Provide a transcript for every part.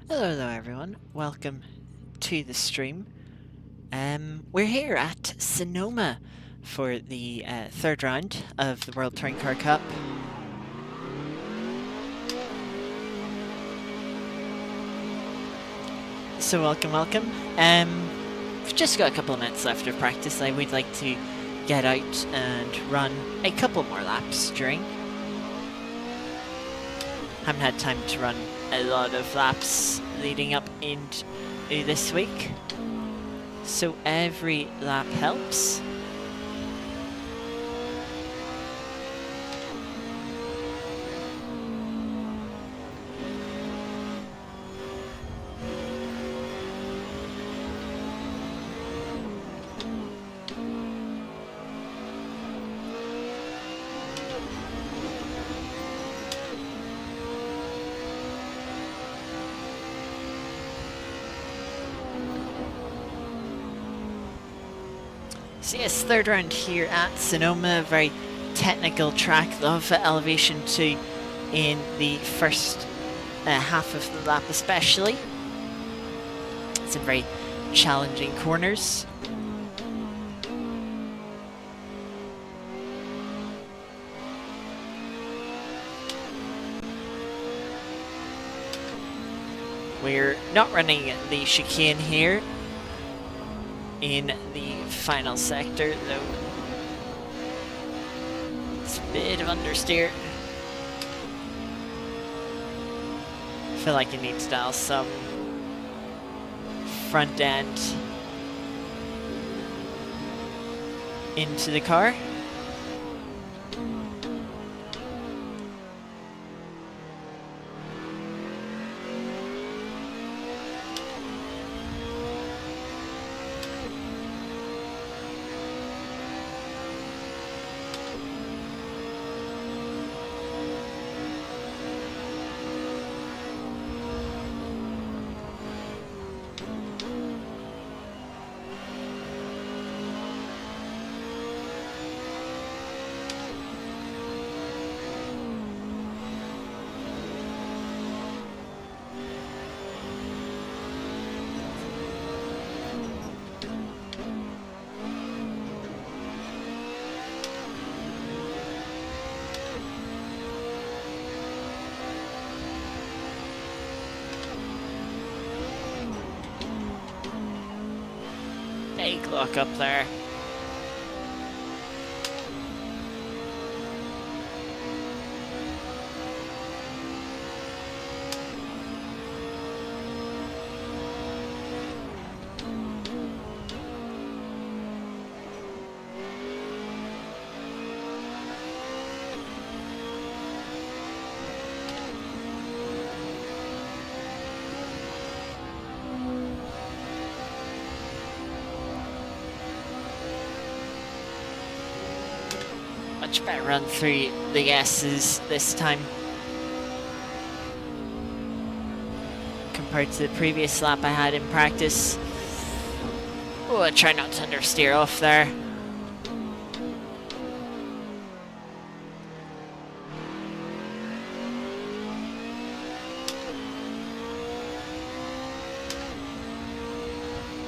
Hello everyone, welcome to the stream. We're here at Sonoma for the third round of the World Touring Car Cup. So welcome. We've just got a couple of minutes left of practice. I would like to get out and run a couple more laps during. Haven't had time to run a lot of laps leading up into this week, so every lap helps. So yes, third round here at Sonoma, very technical track, a lot of elevation too in the first half of the lap especially. Some very challenging corners. We're not running the chicane here in the final sector, though. It's a bit of understeer. I feel like you need to dial some front end into the car. Big look up there. Much better run through the S's this time compared to the previous lap I had in practice. Oh, I try not to understeer off there.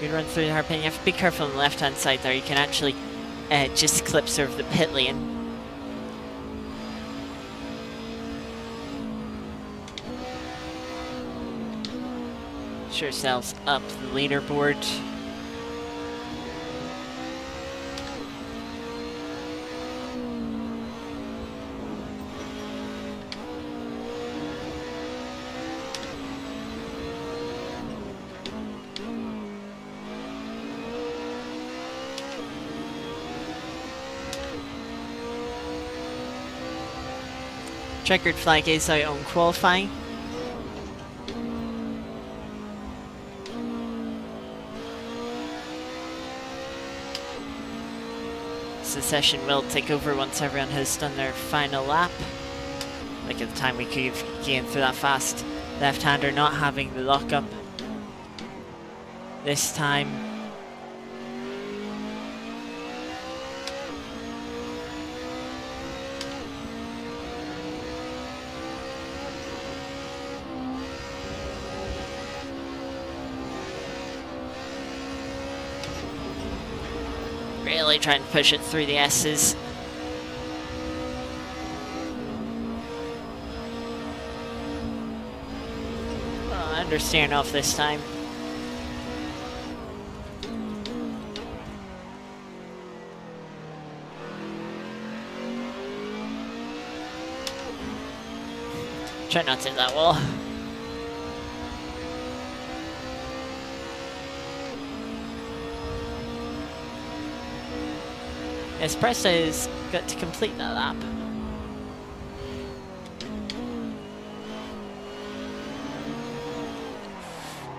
You run through the hairpin, you have to be careful on the left hand side there. You can actually just clip serve the pit lane. Push yourselves up the leaderboard. Checkered flag is out on qualifying. The session will take over once everyone has done their final lap. Like at the time we could have gained through that fast left-hander not having the lockup. This time really trying to push it through the S's. Oh, understeering off this time. Try not to hit that wall. Espresso's got to complete that lap.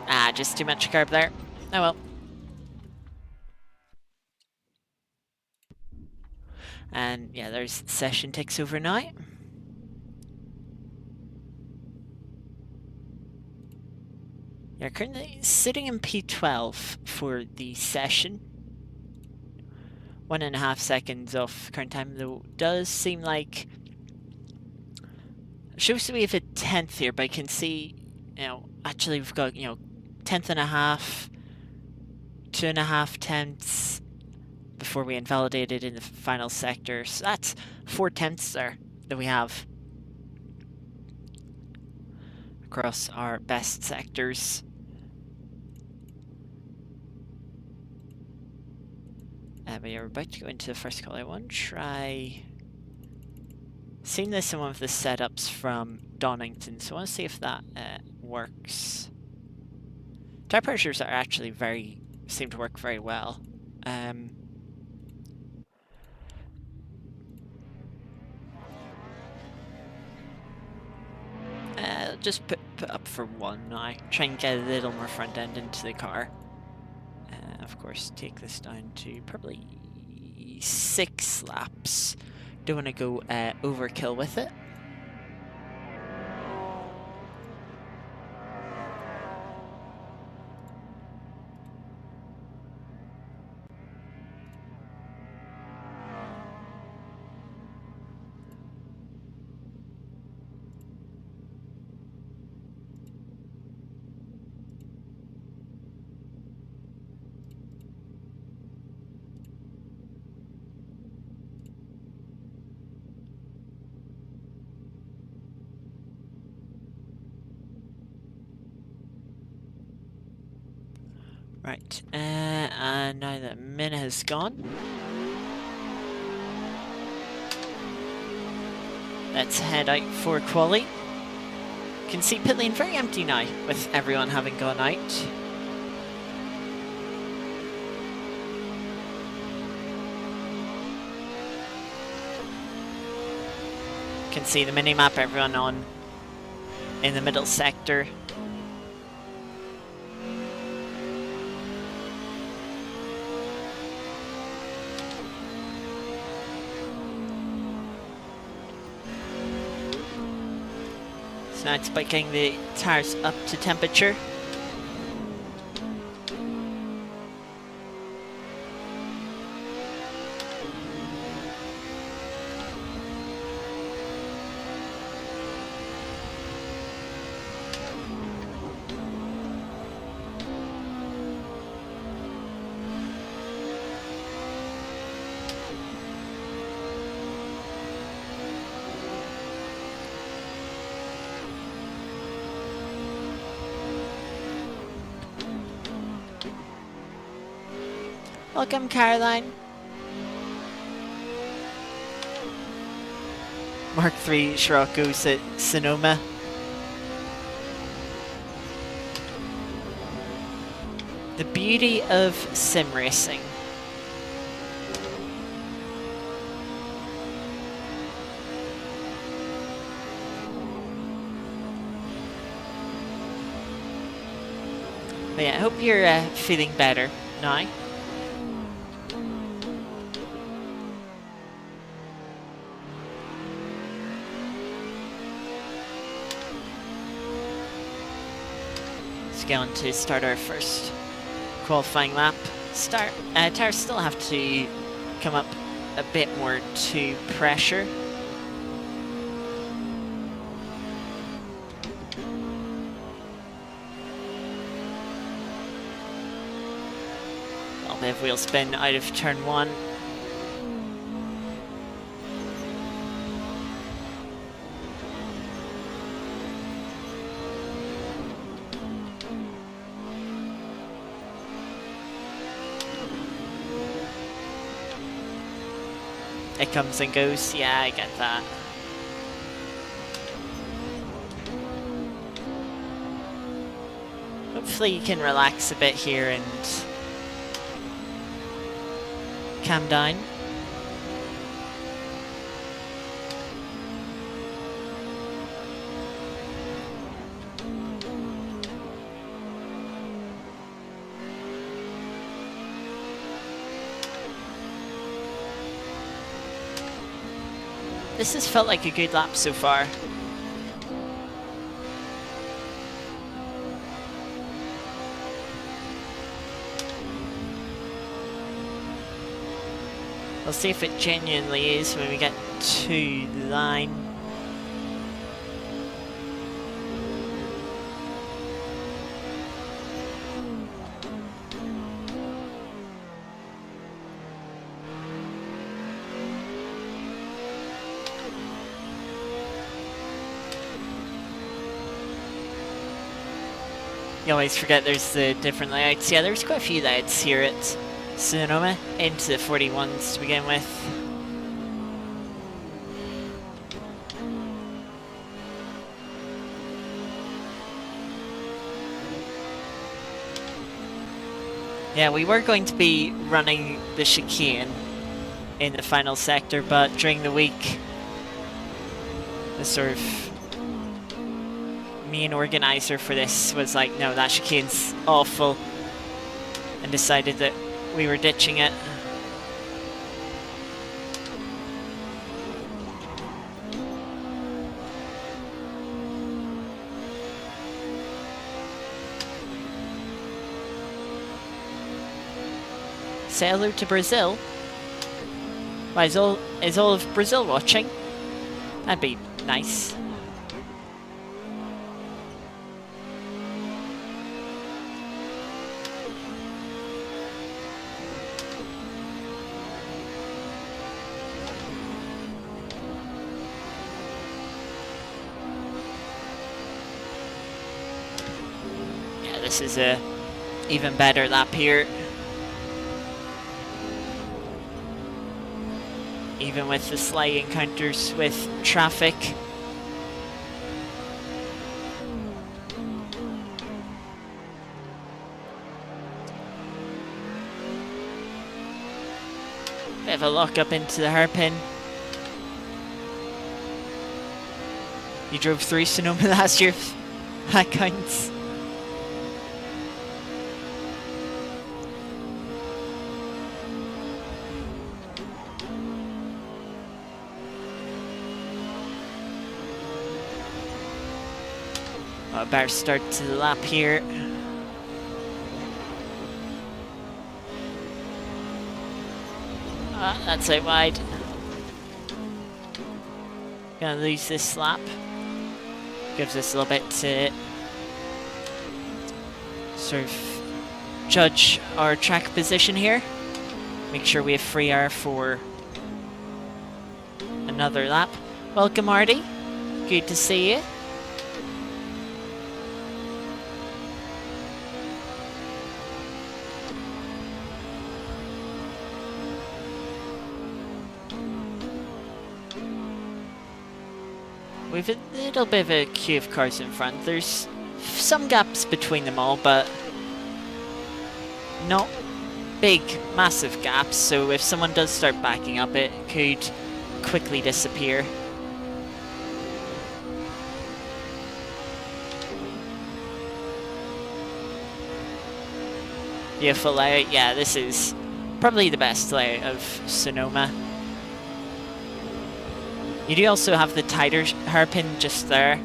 Ah, just too much carb there. Oh well. And yeah, there's session takes over now. You're currently sitting in P12 for the session. 1.5 seconds off current time, though. Does seem like it shows to be a 10th here, but I can see, actually we've got, 10th and a half, 2.5 tenths before we invalidated in the final sector. So that's 4 tenths there that we have across our best sectors. But yeah, we're about to go into the first call. I want to try... Seen this in one of the setups from Donington, so I want to see if that works. Tire pressures are actually seem to work very well. Just put up for 1 now. Try and get a little more front end into the car. Of course, take this down to probably 6 laps. Don't want to go overkill with it. Right, and now that minute has gone, let's head out for quali. Can see pit lane very empty now, with everyone having gone out. Can see the mini-map, everyone on in the middle sector. Now it's about getting the tires up to temperature. Welcome, Caroline. Mark III Scirocco's at Sonoma. The beauty of sim racing. But yeah, I hope you're feeling better now. Going to start our first qualifying lap. Tires still have to come up a bit more to pressure. A little bit of wheel spin out of turn 1. it comes and goes. Yeah, I get that. Hopefully you can relax a bit here and calm down. This has felt like a good lap so far. We'll see if it genuinely is when we get to the line. You always forget there's the different layouts. Yeah, there's quite a few layouts here at Sonoma, into the 41s to begin with. Yeah, we were going to be running the chicane in the final sector, but during the week, the sort of main organizer for this was like, no, that chicane's awful, and decided that we were ditching it. Say hello to Brazil. Why, is all of Brazil watching? That'd be nice. Yeah, this is a even better lap here. Even with the slight encounters with traffic. Bit of a lock up into the hairpin. You drove through Sonoma last year. That counts. A better start to the lap here. That's out wide. Gonna lose this lap. Gives us a little bit to sort of judge our track position here. Make sure we have free air for another lap. Welcome, Artie. Good to see you. We've a little bit of a queue of cars in front. There's some gaps between them all, but not big, massive gaps. So if someone does start backing up, it could quickly disappear. Beautiful layout. Yeah, this is probably the best layout of Sonoma. You do also have the tighter hairpin just there.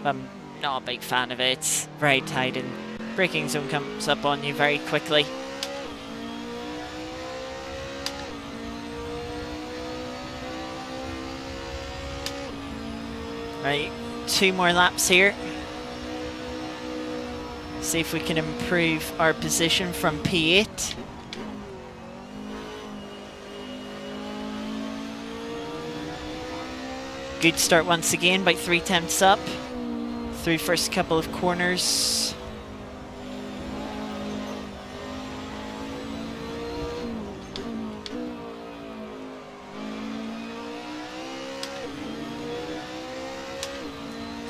I'm not a big fan of it. It's very tight and braking zone comes up on you very quickly. Right, 2 more laps here. See if we can improve our position from P8. Good start once again, about 3 tenths up through first couple of corners.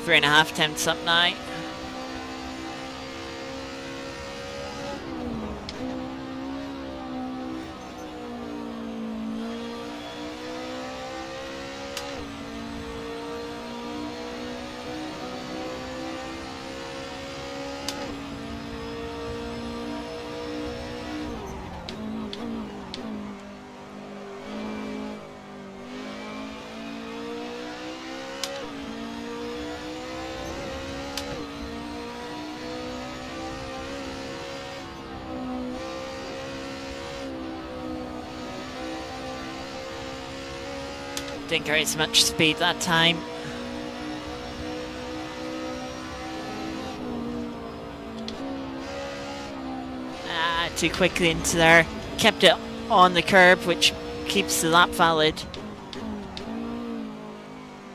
3.5 attempts up now. Didn't carry as much speed that time. Too quickly into there. Kept it on the curb, which keeps the lap valid.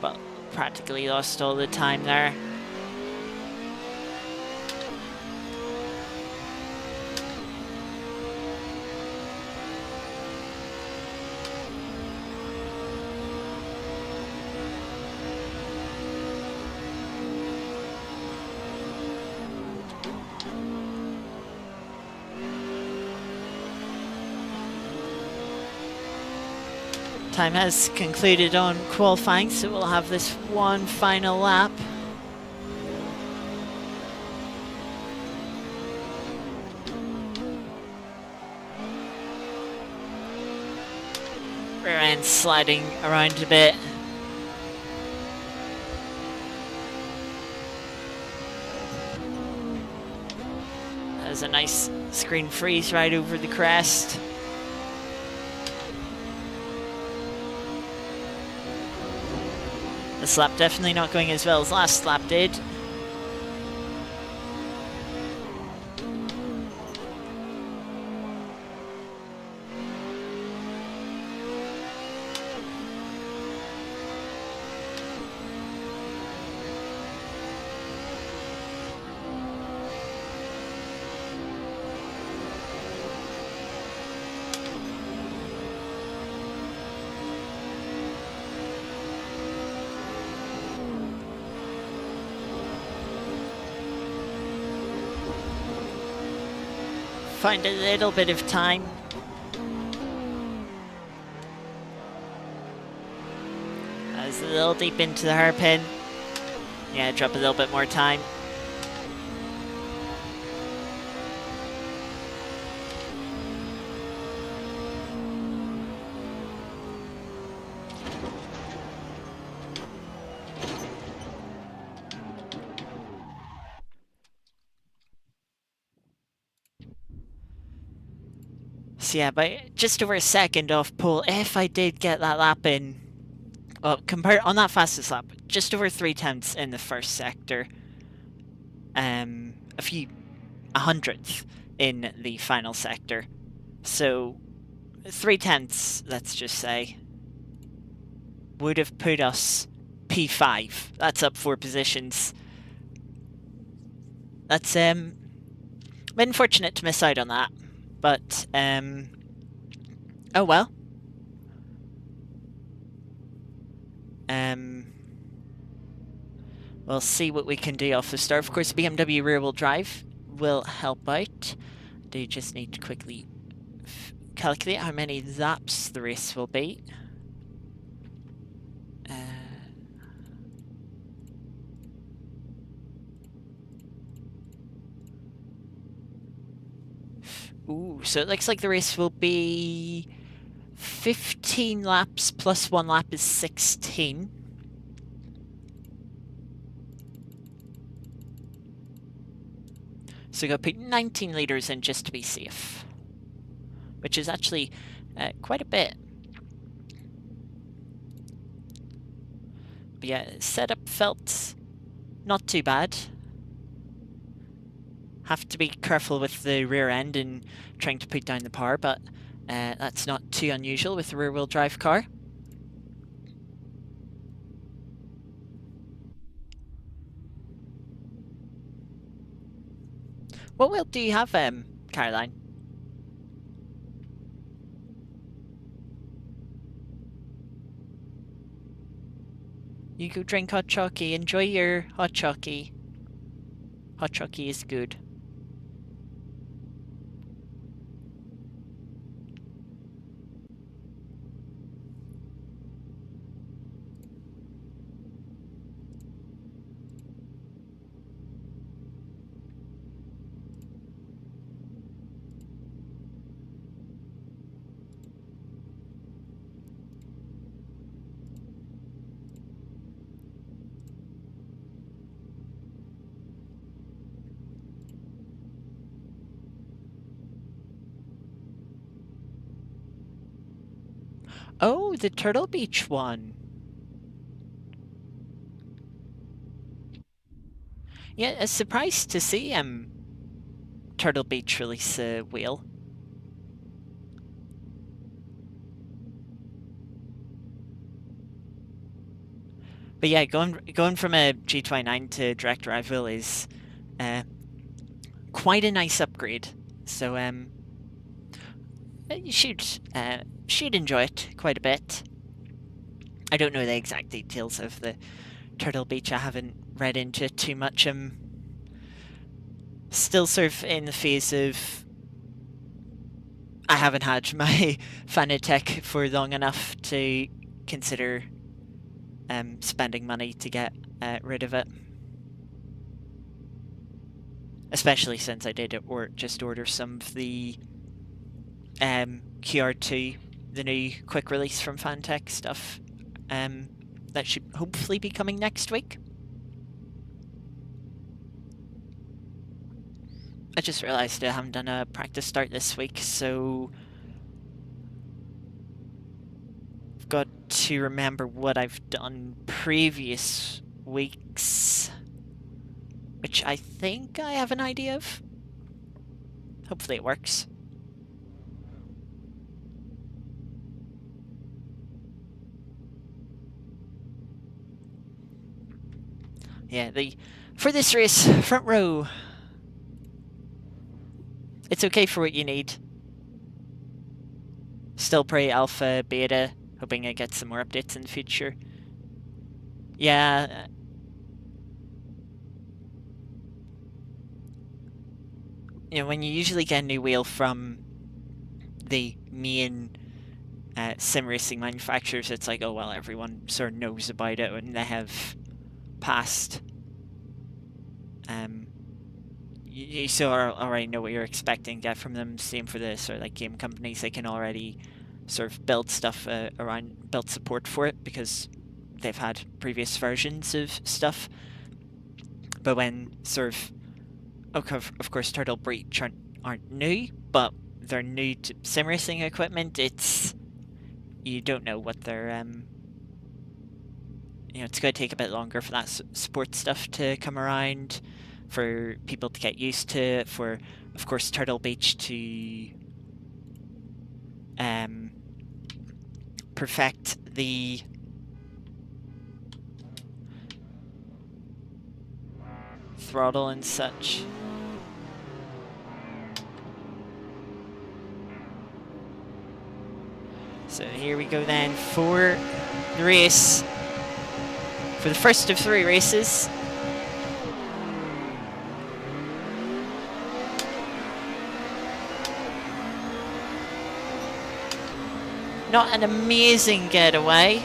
But practically lost all the time there. Time has concluded on qualifying, so we'll have this one final lap. Rear end sliding around a bit. There's a nice screen freeze right over the crest. This lap definitely not going as well as last lap did. Find a little bit of time. I was a little deep into the hairpin. Yeah, drop a little bit more time. So yeah, by just over a second off pole, if I did get that lap in, well, compared on that fastest lap, just over 3/10 in the first sector, a hundredth in the final sector. So 3/10, let's just say, would have put us P5. That's up 4 positions. That's been fortunate to miss out on that. But, oh well. We'll see what we can do off the start. Of course, BMW rear-wheel drive will help out. Do just need to quickly calculate how many laps the race will be. Ooh, so it looks like the race will be 15 laps plus 1 lap is 16. So we're going to put 19 litres in just to be safe, which is actually quite a bit. But yeah, setup felt not too bad. Have to be careful with the rear end and trying to put down the power, but that's not too unusual with a rear-wheel drive car. What wheel do you have, Caroline? You go drink hot chocolate. Enjoy your hot chocolate. Hot chocolate is good. Oh, the Turtle Beach one. Yeah, a surprise to see Turtle Beach release a wheel. But yeah, going from a G29 to direct drive wheel is quite a nice upgrade. So you should enjoy it quite a bit. I don't know the exact details of the Turtle Beach. I haven't read into it too much. I'm still sort of in the phase of I haven't had my Fanatec for long enough to consider spending money to get rid of it. Especially since I did just order some of the QR2, the new quick release from Fanatec stuff. That should hopefully be coming next week. I just realised I haven't done a practice start this week, so I've got to remember what I've done previous weeks, which I think I have an idea of. Hopefully it works. Yeah, for this race, front row. It's okay for what you need. Still pray alpha, beta, hoping I get some more updates in the future. Yeah. You know, when you usually get a new wheel from the main sim racing manufacturers, it's like, oh well, everyone sort of knows about it and they have past you sort of already know what you're expecting to get from them. Same for the sort of like game companies, they can already sort of build stuff build support for it because they've had previous versions of stuff. But when sort of course Turtle Breach aren't new, but they're new to sim racing equipment, you don't know what they're you know, it's going to take a bit longer for that support stuff to come around, for people to get used to it, for, of course, Turtle Beach to perfect the throttle and such. So here we go then for the race. For the first of 3 races. Not an amazing getaway.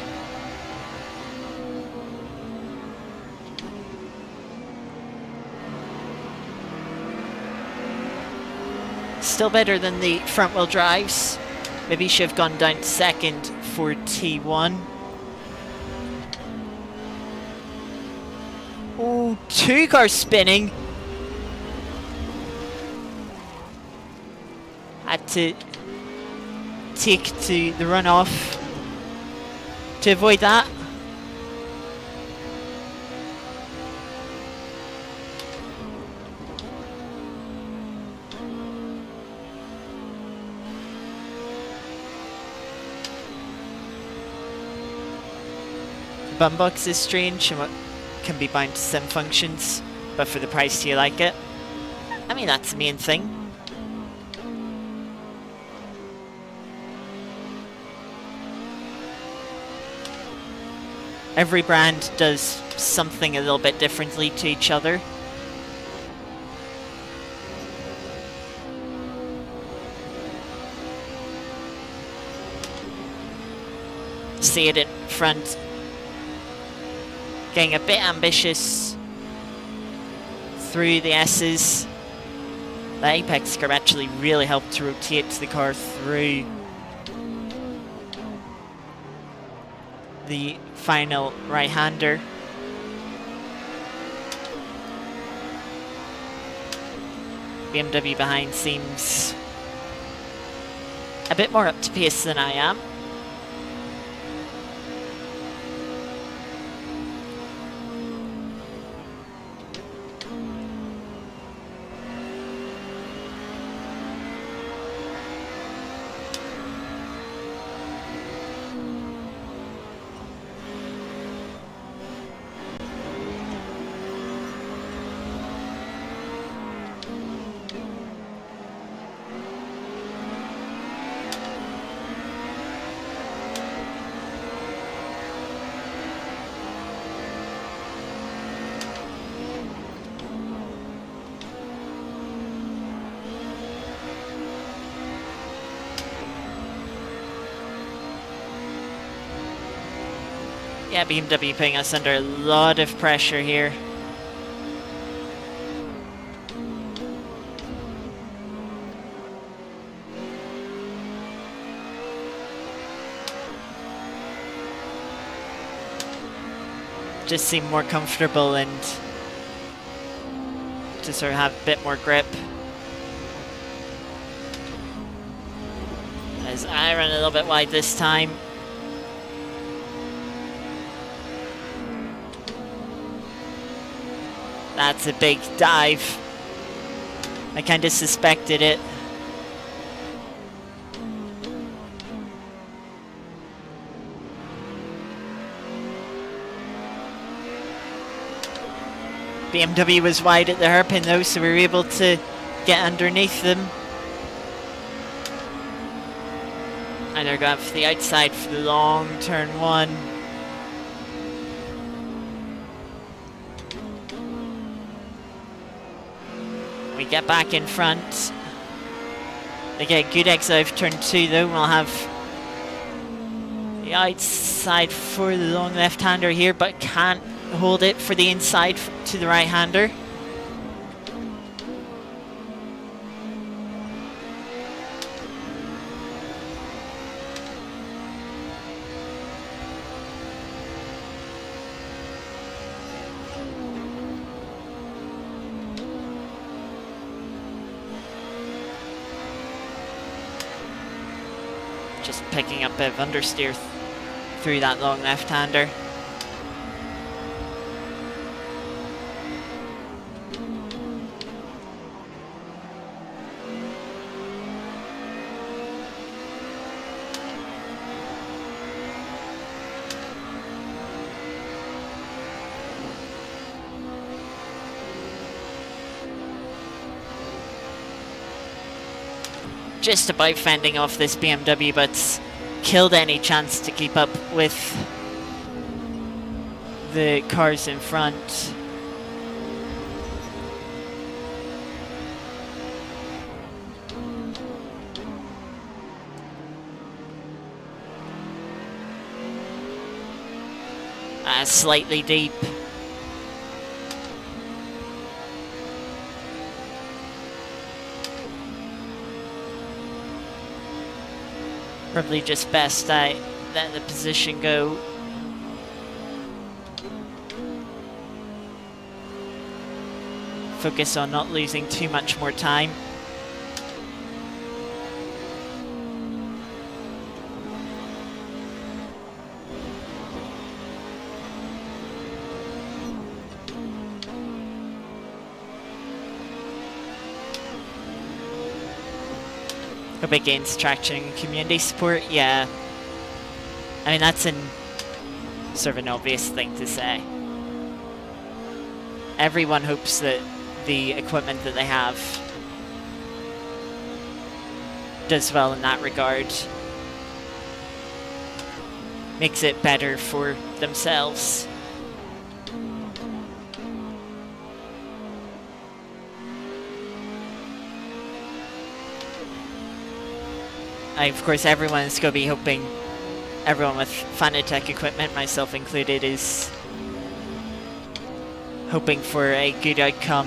Still better than the front wheel drives. Maybe should have gone down to second for T1. Oh, 2 cars spinning. Had to take to the runoff to avoid that. The bum box is strange and what can be bound to sim functions, but for the price, do you like it? I mean, that's the main thing. every brand does something a little bit differently to each other. See it in front, getting a bit ambitious through the S's. The apex curve actually really helped to rotate the car through the final right-hander. BMW behind seems a bit more up to pace than I am. Yeah, BMW putting us under a lot of pressure here. Just seem more comfortable and to sort of have a bit more grip. As I run a little bit wide this time. That's a big dive. I kind of suspected it. BMW was wide at the hairpin though, so we were able to get underneath them. And they're going for the outside for the long turn one. We get back in front. They get good exit of turn two though. We'll have the outside for the long left-hander here, but can't hold it for the inside to the right-hander. Just picking up a bit of understeer through that long left-hander. Just about fending off this BMW, but killed any chance to keep up with the cars in front. Slightly deep. Probably just best I let the position go. Focus on not losing too much more time. Hope it gains traction and community support. Yeah. I mean, that's sort of an obvious thing to say. Everyone hopes that the equipment that they have does well in that regard. makes it better for themselves. Of course, everyone's going to be hoping, everyone with Fanatec equipment, myself included, is hoping for a good outcome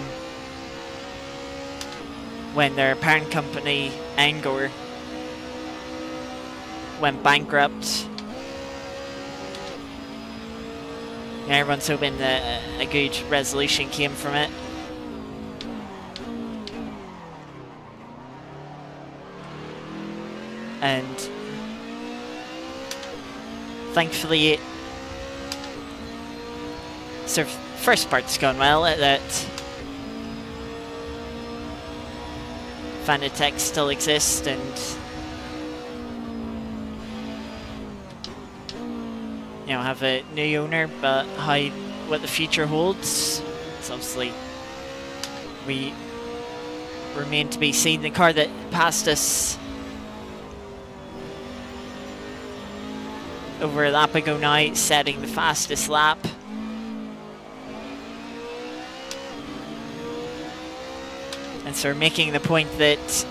when their parent company, Angor, went bankrupt. Everyone's hoping that a good resolution came from it. And thankfully, sort of first part's gone well, that Fanatec still exists, and have a new owner, but what the future holds, it's obviously, we remain to be seen. The car that passed us over a lap ago now, setting the fastest lap. And so we're making the point that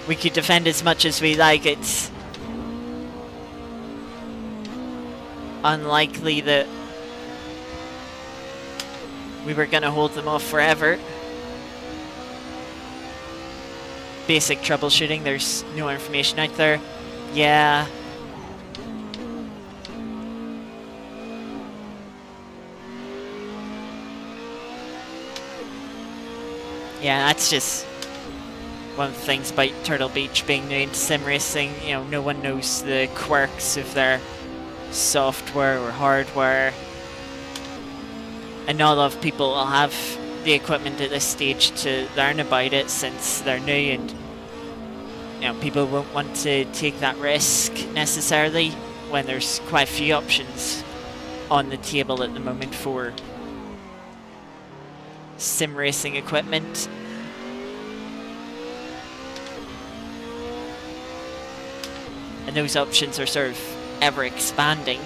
we could defend as much as we like. It's unlikely that we were going to hold them off forever. Basic troubleshooting, there's no information out there. Yeah. Yeah, that's just one of the things about Turtle Beach being new into sim racing. No one knows the quirks of their software or hardware, and not a lot of people will have the equipment at this stage to learn about it since they're new, and people won't want to take that risk necessarily when there's quite a few options on the table at the moment for sim racing equipment. And those options are sort of ever expanding.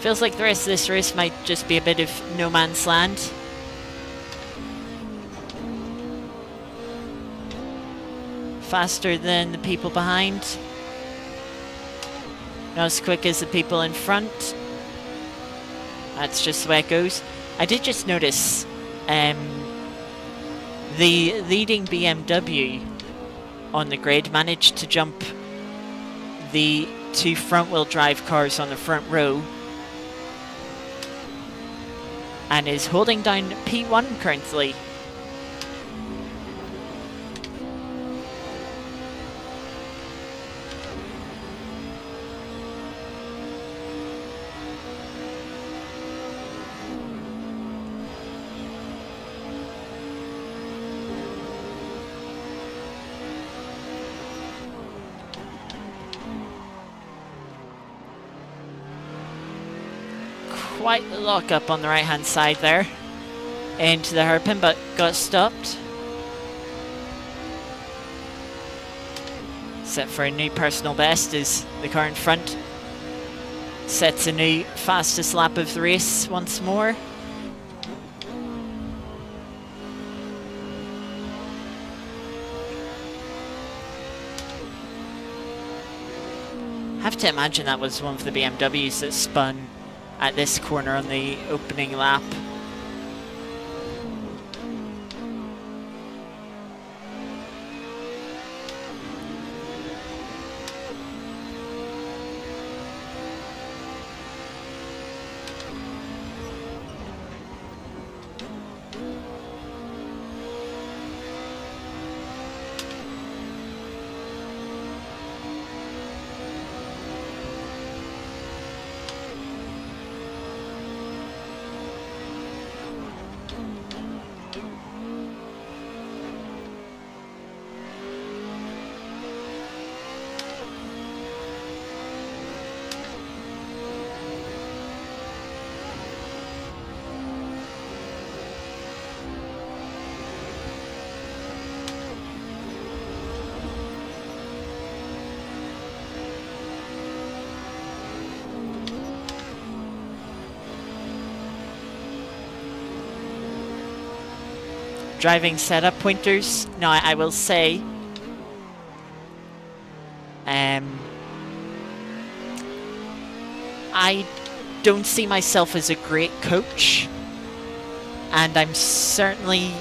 Feels like the rest of this race might just be a bit of no man's land. Faster than the people behind. Not as quick as the people in front. That's just the way it goes. I did just notice the leading BMW on the grid managed to jump the two front-wheel drive cars on the front row and is holding down P1 currently. Quite the lock up on the right hand side there into the hairpin, but got stopped. Set for a new personal best as the car in front sets a new fastest lap of the race once more. I have to imagine that was one of the BMWs that spun at this corner on the opening lap. driving setup pointers. Now, I will say, I don't see myself as a great coach, and I'm certainly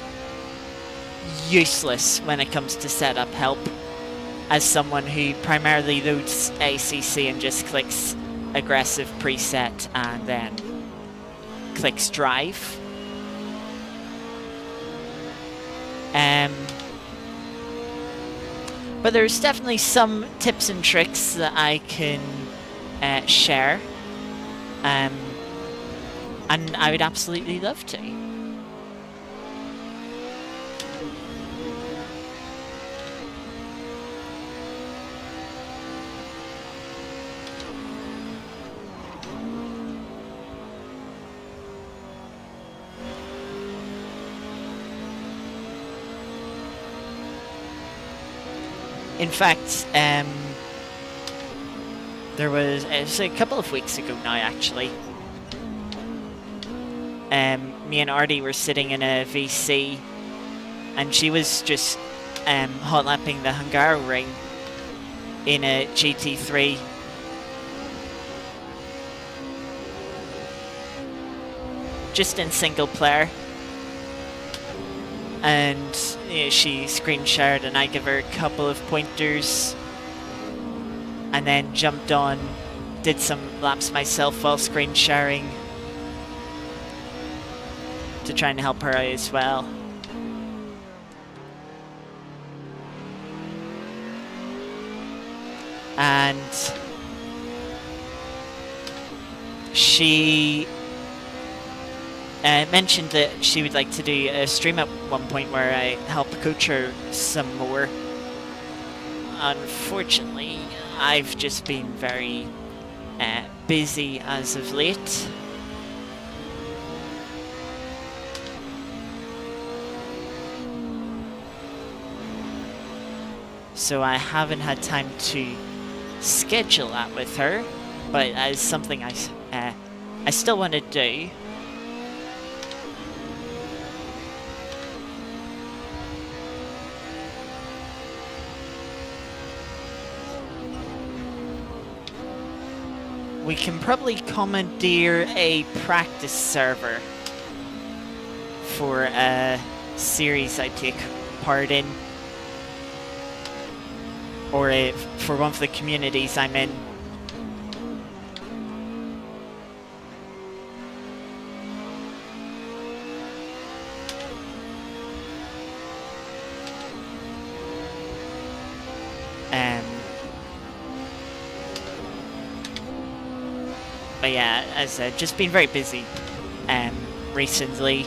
useless when it comes to setup help, as someone who primarily loads ACC and just clicks aggressive preset and then clicks drive. But there's definitely some tips and tricks that I can share, and I would absolutely love to. In fact, it was a couple of weeks ago now, actually. Me and Artie were sitting in a VC, and she was just hot lapping the Hungaroring in a GT3. Just in single player. And she screen shared, and I give her a couple of pointers, and then jumped on, did some laps myself while screen sharing to try and help her out as well. And she mentioned that she would like to do a stream at one point where I help coach her some more. Unfortunately, I've just been very busy as of late. So I haven't had time to schedule that with her, but it's something I still want to do. We can probably commandeer a practice server for a series I take part in, or for one of the communities I'm in. But yeah, as I said, just been very busy recently,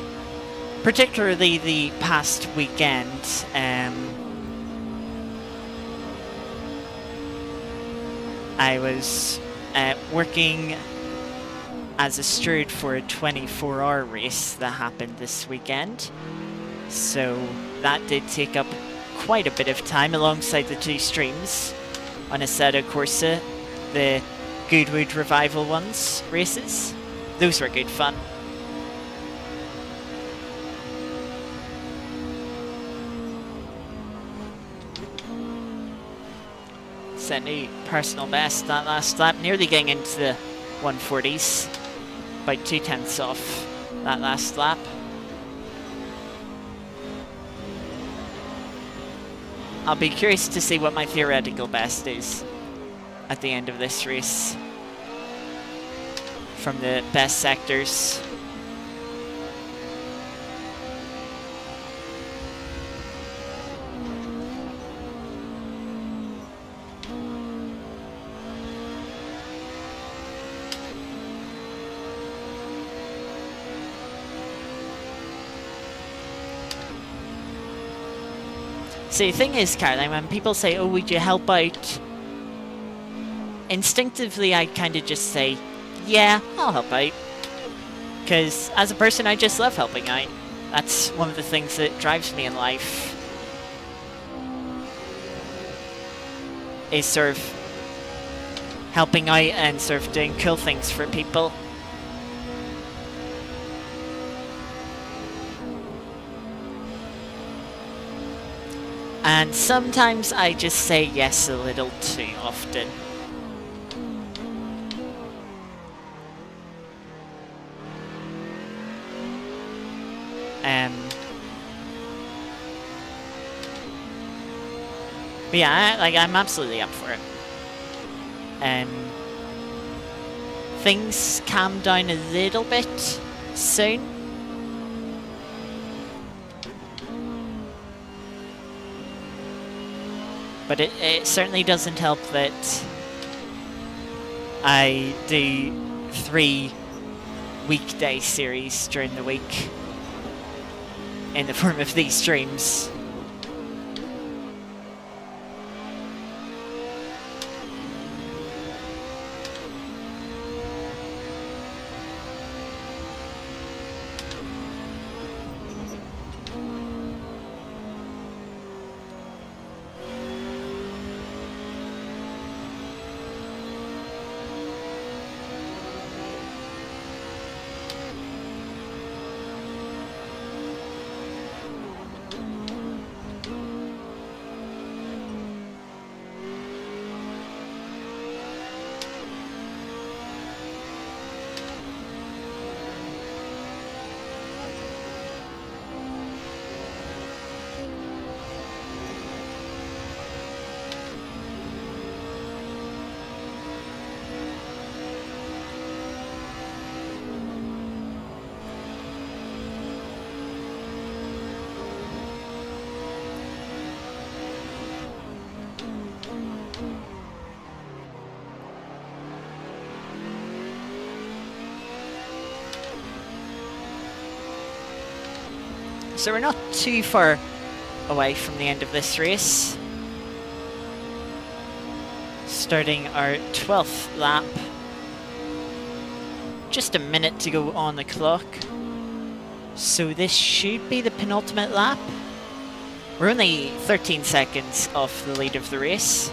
particularly the past weekend. I was working as a steward for a 24-hour race that happened this weekend, so that did take up quite a bit of time alongside the two streams on Assetto Corsa, the Goodwood Revival ones races. Those were good fun. Set new personal best that last lap, nearly getting into the 140s, about 0.2 off that last lap. I'll be curious to see what my theoretical best is at the end of this race from the best sectors. See, the thing is, Caroline, when people say, oh, would you help out? Instinctively, I kind of just say, yeah, I'll help out. Because as a person, I just love helping out. That's one of the things that drives me in life. Is sort of helping out and sort of doing cool things for people. And sometimes I just say yes a little too often. But yeah, I'm absolutely up for it. Things calm down a little bit soon. But it certainly doesn't help that I do 3 weekday series during the week in the form of these streams. So we're not too far away from the end of this race. Starting our 12th lap. Just a minute to go on the clock. So this should be the penultimate lap. We're only 13 seconds off the lead of the race.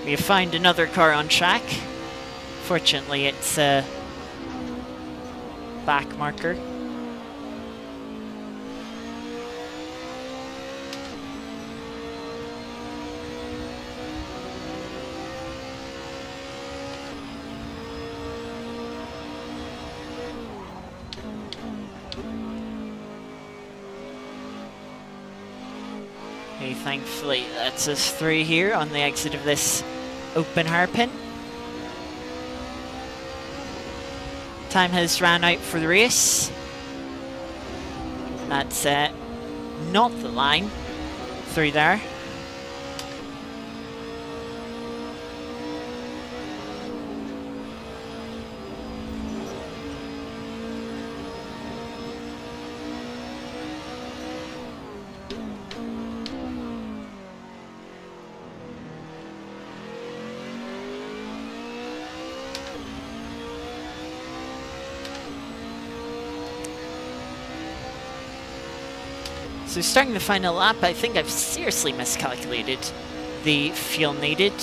We have found another car on track. Fortunately, it's a back marker. Okay, thankfully that's us through here on the exit of this open hairpin. Time has ran out for the race. That's not the line through there. So starting the final lap, I think I've seriously miscalculated the fuel needed.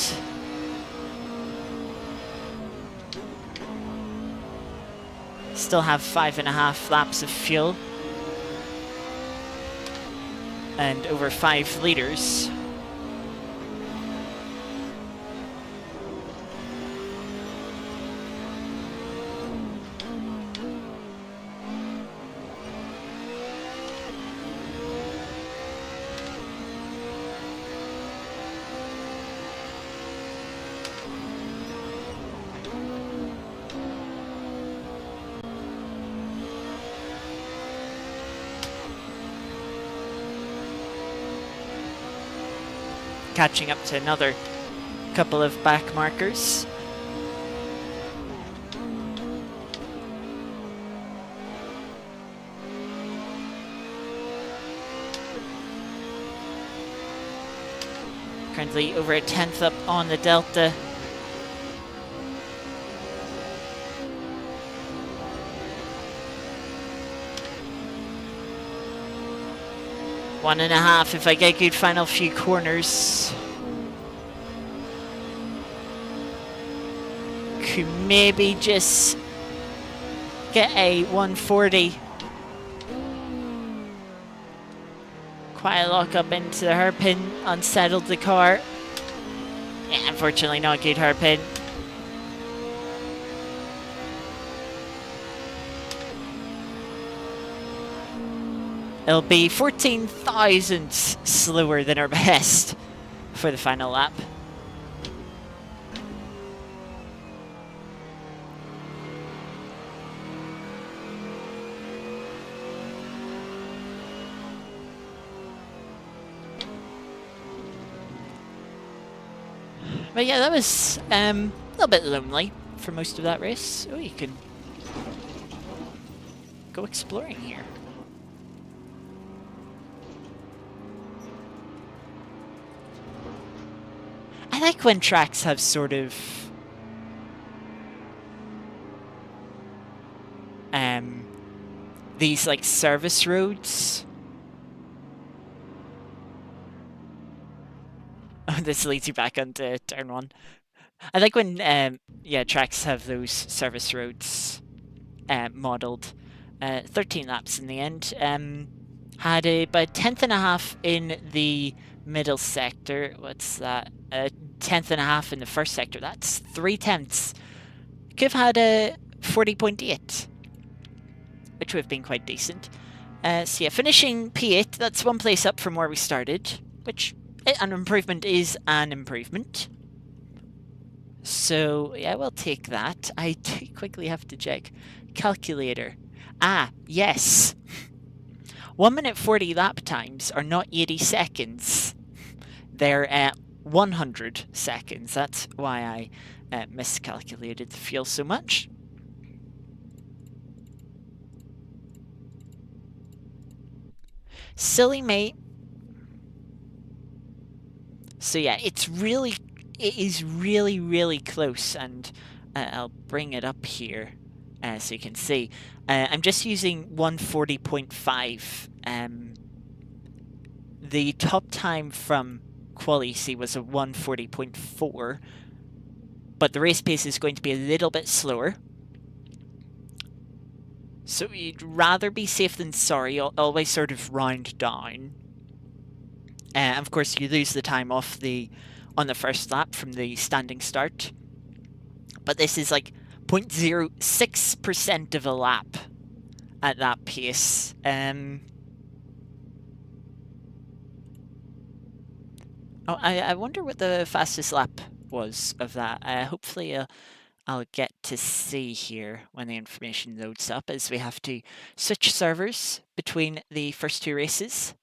Still have 5.5 laps of fuel. And over 5 liters. Catching up to another couple of back markers. Currently over a 10th up on the Delta. 1.5 if I get good final few corners. Could maybe just get a 140. Quiet lock up into the hairpin, unsettled the car. Yeah, unfortunately not good hairpin. It'll be 14 thousandths slower than our best for the final lap. But yeah, that was a little bit lonely for most of that race. Oh, you can go exploring here. I like when tracks have sort of these like service roads. Oh, this leads you back onto turn 1. I like when tracks have those service roads modelled. 13 laps in the end. Had about 10th.5 in the middle sector. What's that? 10th.5 in the first sector. That's 3/10. Could have had a 40.8, which would have been quite decent. So yeah, finishing P8, that's one place up from where we started, which an improvement is an improvement. So yeah, we'll take that. I do quickly have to check. Calculator. Ah, yes. 1 minute 40 lap times are not 80 seconds. They're at 100 seconds. That's why I miscalculated the fuel so much. Silly mate. So yeah, it is really, really close, and I'll bring it up here so you can see. I'm just using 140.5. The top time from Quali C was a 140.4, but the race pace is going to be a little bit slower. So you'd rather be safe than sorry. You'll always sort of round down. Of course, you lose the time on the first lap from the standing start. But this is like 0.06% of a lap at that pace. I wonder what the fastest lap was of that. Hopefully I'll get to see here when the information loads up, as we have to switch servers between the first two races.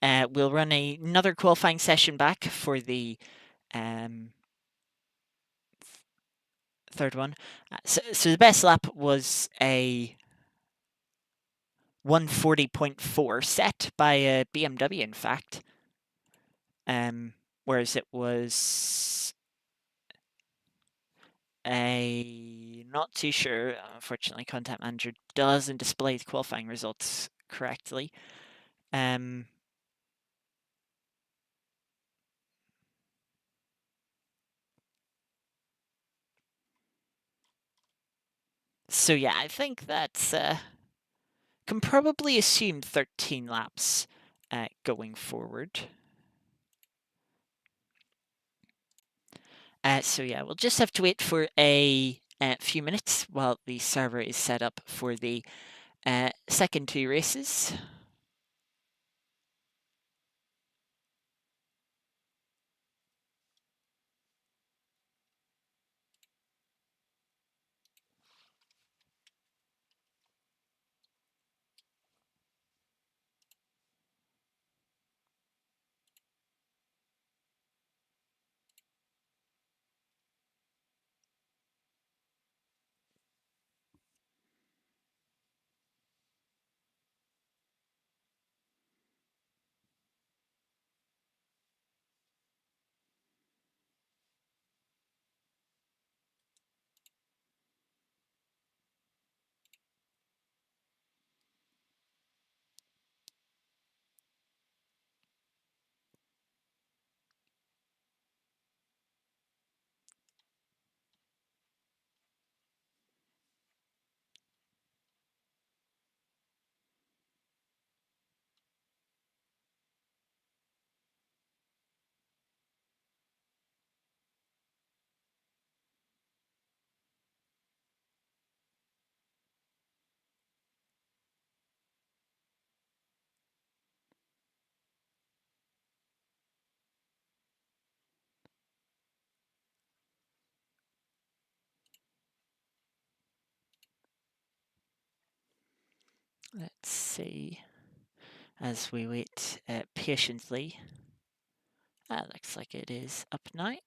We'll run another qualifying session back for the third one. So the best lap was a 140.4 set by a BMW, in fact. Whereas it was not too sure. Unfortunately, Content Manager doesn't display the qualifying results correctly. So yeah, I think that's can probably assume 13 laps going forward. So yeah, we'll just have to wait for a few minutes while the server is set up for the second two races. Let's see. As we wait patiently. Looks like it is up now.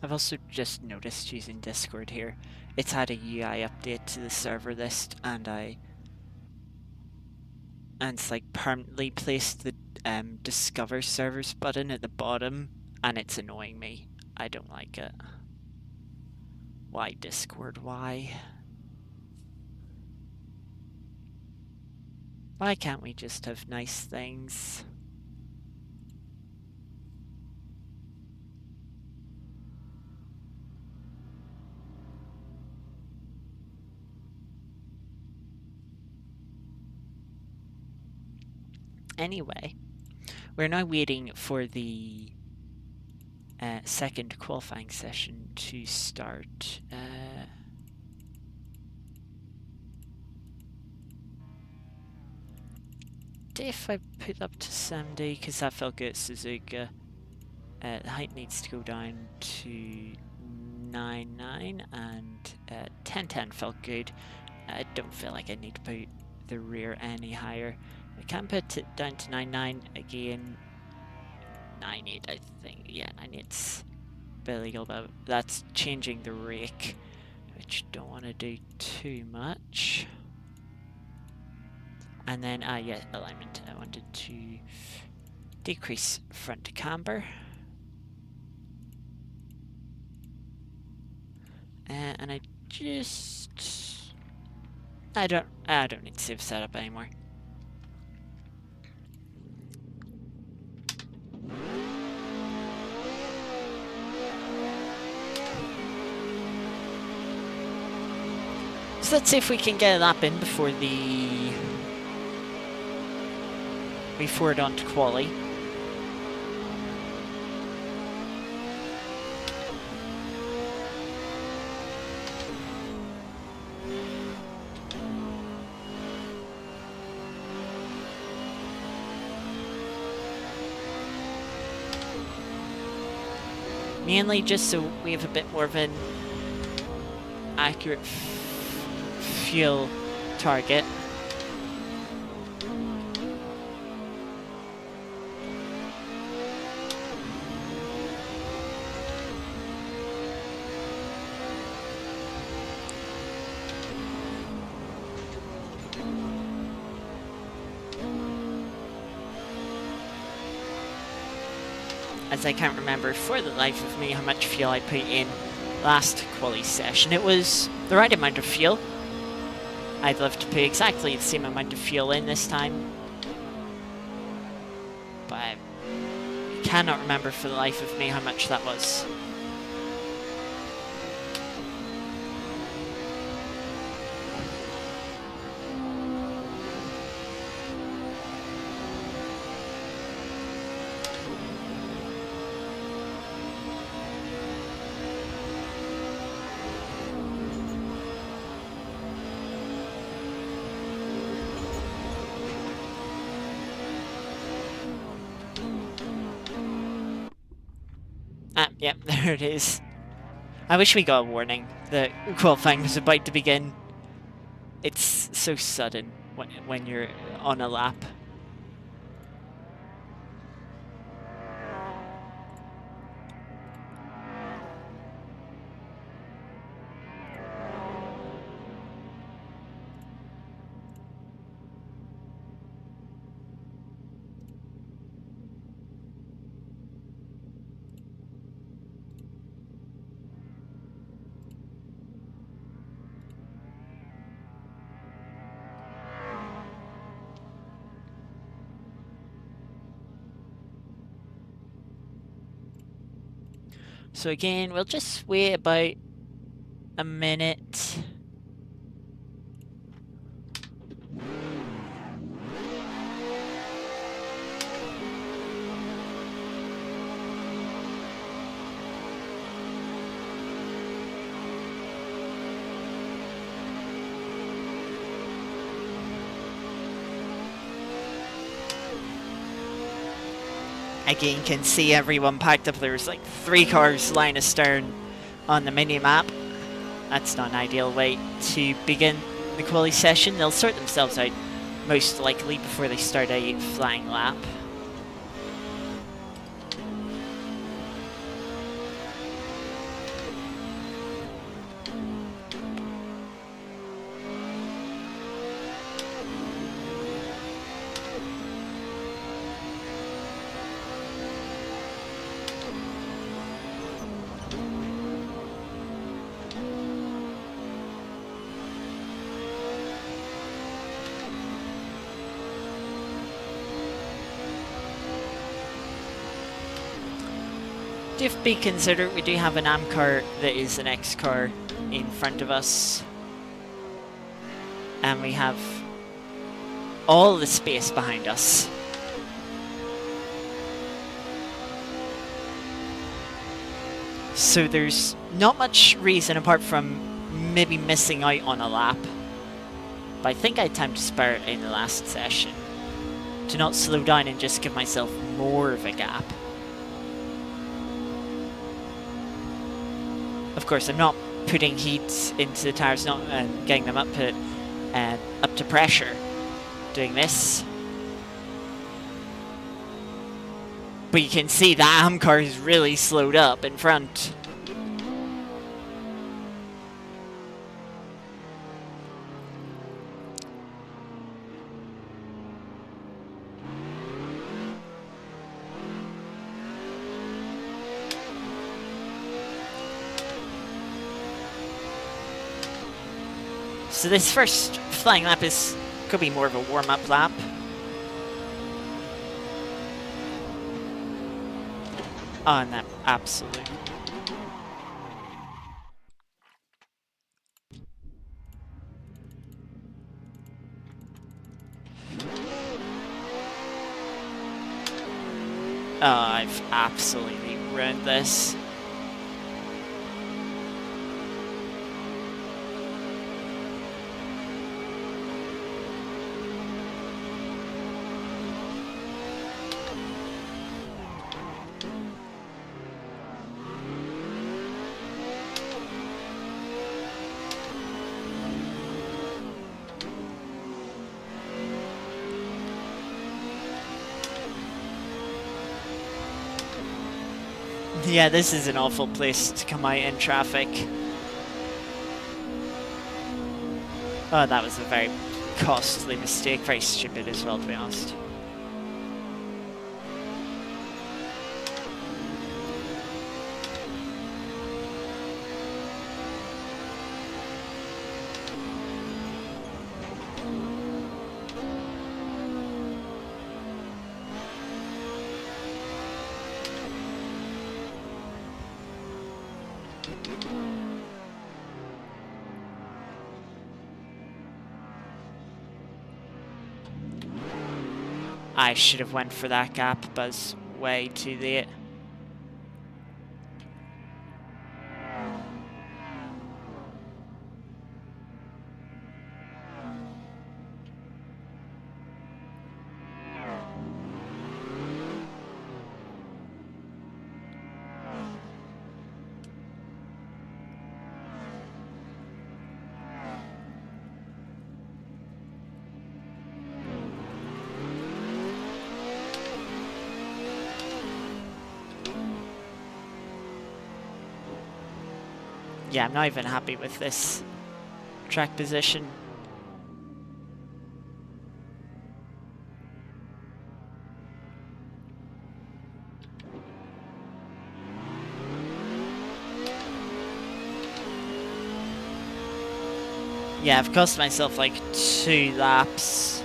I've also just noticed using Discord here, it's had a UI update to the server list, and it's like permanently placed the discover servers button at the bottom, and it's annoying me. I don't like it. Why Discord? Why? Why can't we just have nice things? Anyway, we're now waiting for the second qualifying session to start. If I put up to 70, because that felt good at Suzuka. The height needs to go down to 9.9, and 10.10 felt good. I don't feel like I need to put the rear any higher. I can put it down to 9.9 again. 9.8, I think. Yeah, 9.8's illegal, but that's changing the rake, which I don't want to do too much. And then, yeah, alignment. I wanted to decrease front camber. And I just... I don't need to save setup anymore. So let's see if we can get a lap in before we forward on to quali. Mainly just so we have a bit more of an accurate fuel target. as I can't remember for the life of me how much fuel I put in last quali session. It was the right amount of fuel. I'd love to put exactly the same amount of fuel in this time, but I cannot remember for the life of me how much that was. Yep, there it is. I wish we got a warning that qualifying was about to begin. It's so sudden when you're on a lap. So again, we'll just wait about a minute. Again, can see everyone packed up. There's like 3 cars line astern on the mini-map. That's not an ideal way to begin the quali session. They'll sort themselves out most likely before they start a flying lap. Do be considerate, we do have an AM car that is the next car in front of us. And we have all the space behind us. So there's not much reason apart from maybe missing out on a lap. But I think I had time to spare it in the last session to not slow down and just give myself more of a gap. Of course, I'm not putting heat into the tires, not getting them up to pressure doing this. But you can see the AM car is really slowed up in front. So this first flying lap could be more of a warm-up lap. Oh, and that absolutely. Oh, I've absolutely ruined this. Yeah, this is an awful place to come out in traffic. Oh, that was a very costly mistake. Very stupid as well, to be honest. I should have went for that gap, but it's way too late. Yeah, I'm not even happy with this track position. Yeah, I've cost myself like 2 laps.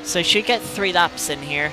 So should get 3 laps in here.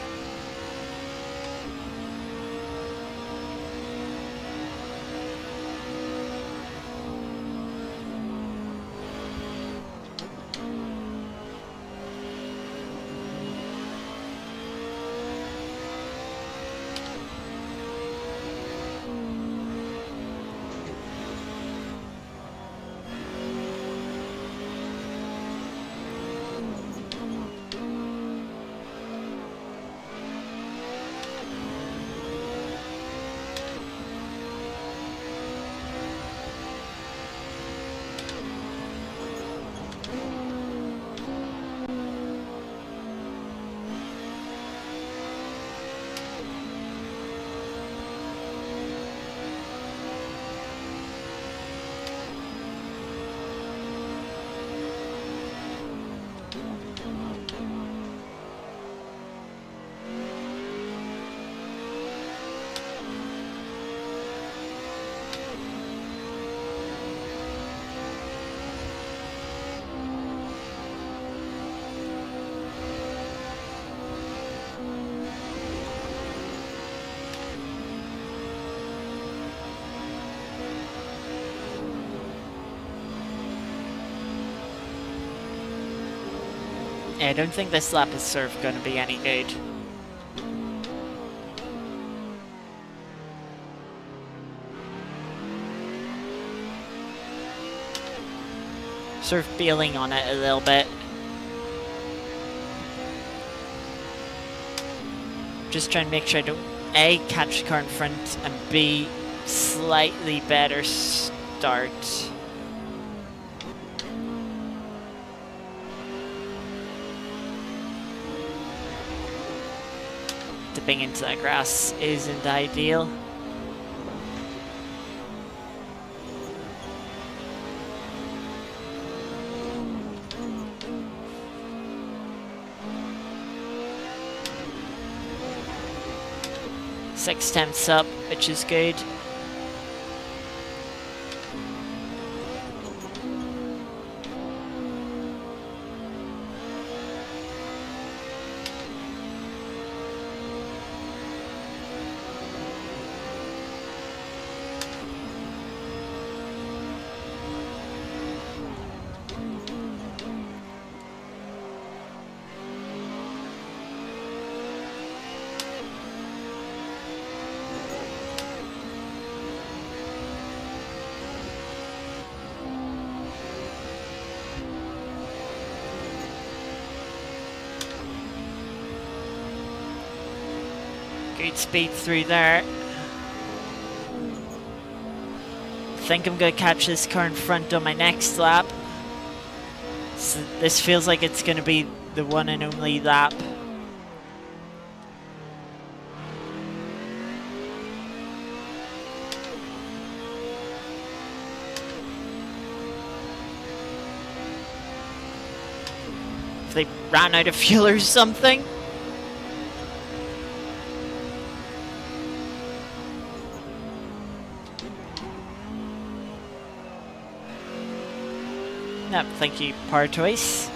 Yeah, I don't think this lap is sort of going to be any good. Sort of bailing on it a little bit. Just trying to make sure I don't A, catch the car in front, and B, slightly better start. Dipping into that grass isn't ideal. Six tenths up, which is good. Good speed through there. I think I'm going to catch this car in front on my next lap. So this feels like it's going to be the one and only lap. they ran out of fuel or something. No, thank you, Partoise.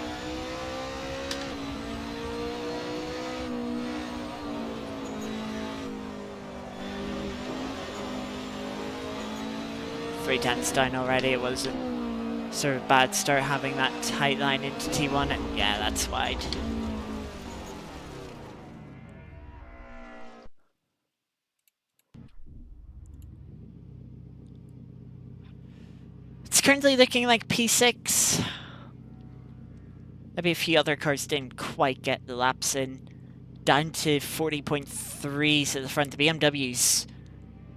Three tenths down already. It was a sort of bad start having that tight line into T1, and yeah, that's wide. It's currently looking like P6. Maybe a few other cars didn't quite get the laps in. Down to 40.3 at the front. The BMWs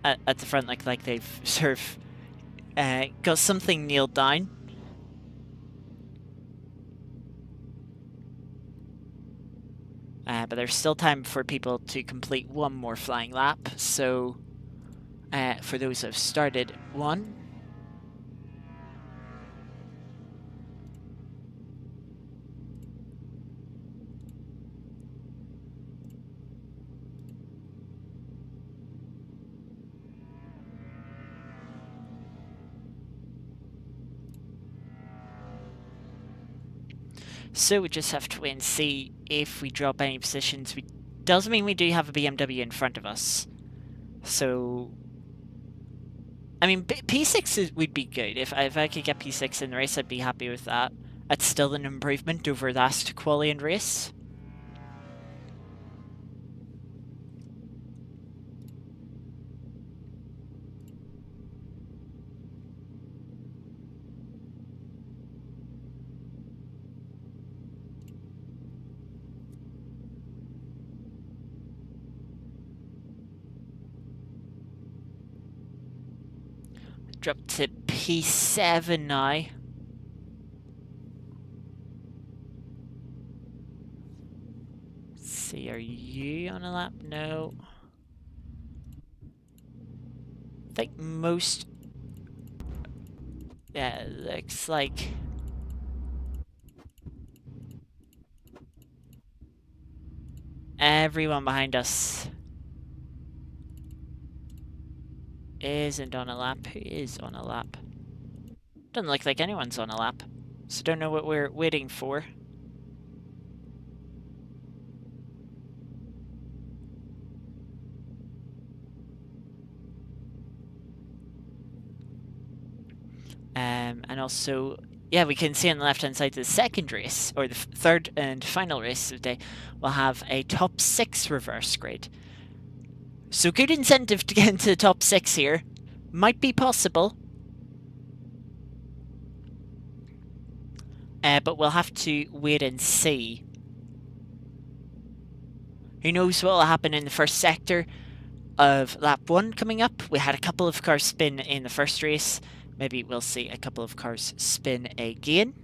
at the front look like they've sort of got something nailed down. But there's still time for people to complete one more flying lap. So for those who have started one. So we just have to wait and see if we drop any positions. Doesn't mean we do have a BMW in front of us. So, I mean, P6 would be good. If I could get P6 in the race, I'd be happy with that. That's still an improvement over last quali and race. Drop to P7 now. Let's see, are you on a lap? No. I think most... Yeah, it looks like... everyone behind us isn't on a lap. Who is on a lap? Doesn't look like anyone's on a lap. So don't know what we're waiting for. And also, yeah, we can see on the left-hand side the second race, or the third and final race of the day, will have a top 6 reverse grid. So good incentive to get into the top 6 here. Might be possible. But we'll have to wait and see. Who knows what will happen in the first sector of lap 1 coming up. We had a couple of cars spin in the first race. Maybe we'll see a couple of cars spin again.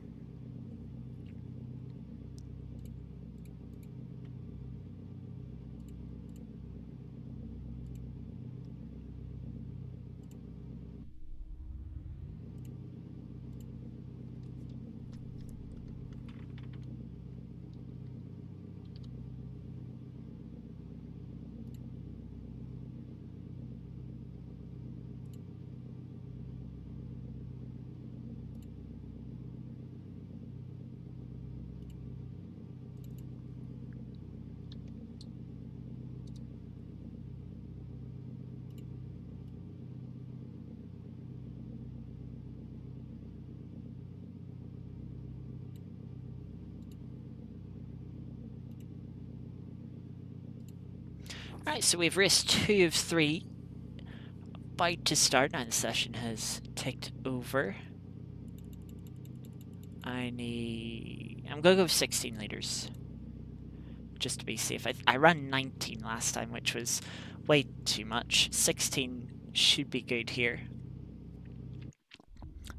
Right, so we've raced 2 of 3. About to start, now the session has ticked over. I'm gonna go with 16 litres. Just to be safe. I ran 19 last time, which was way too much. 16 should be good here.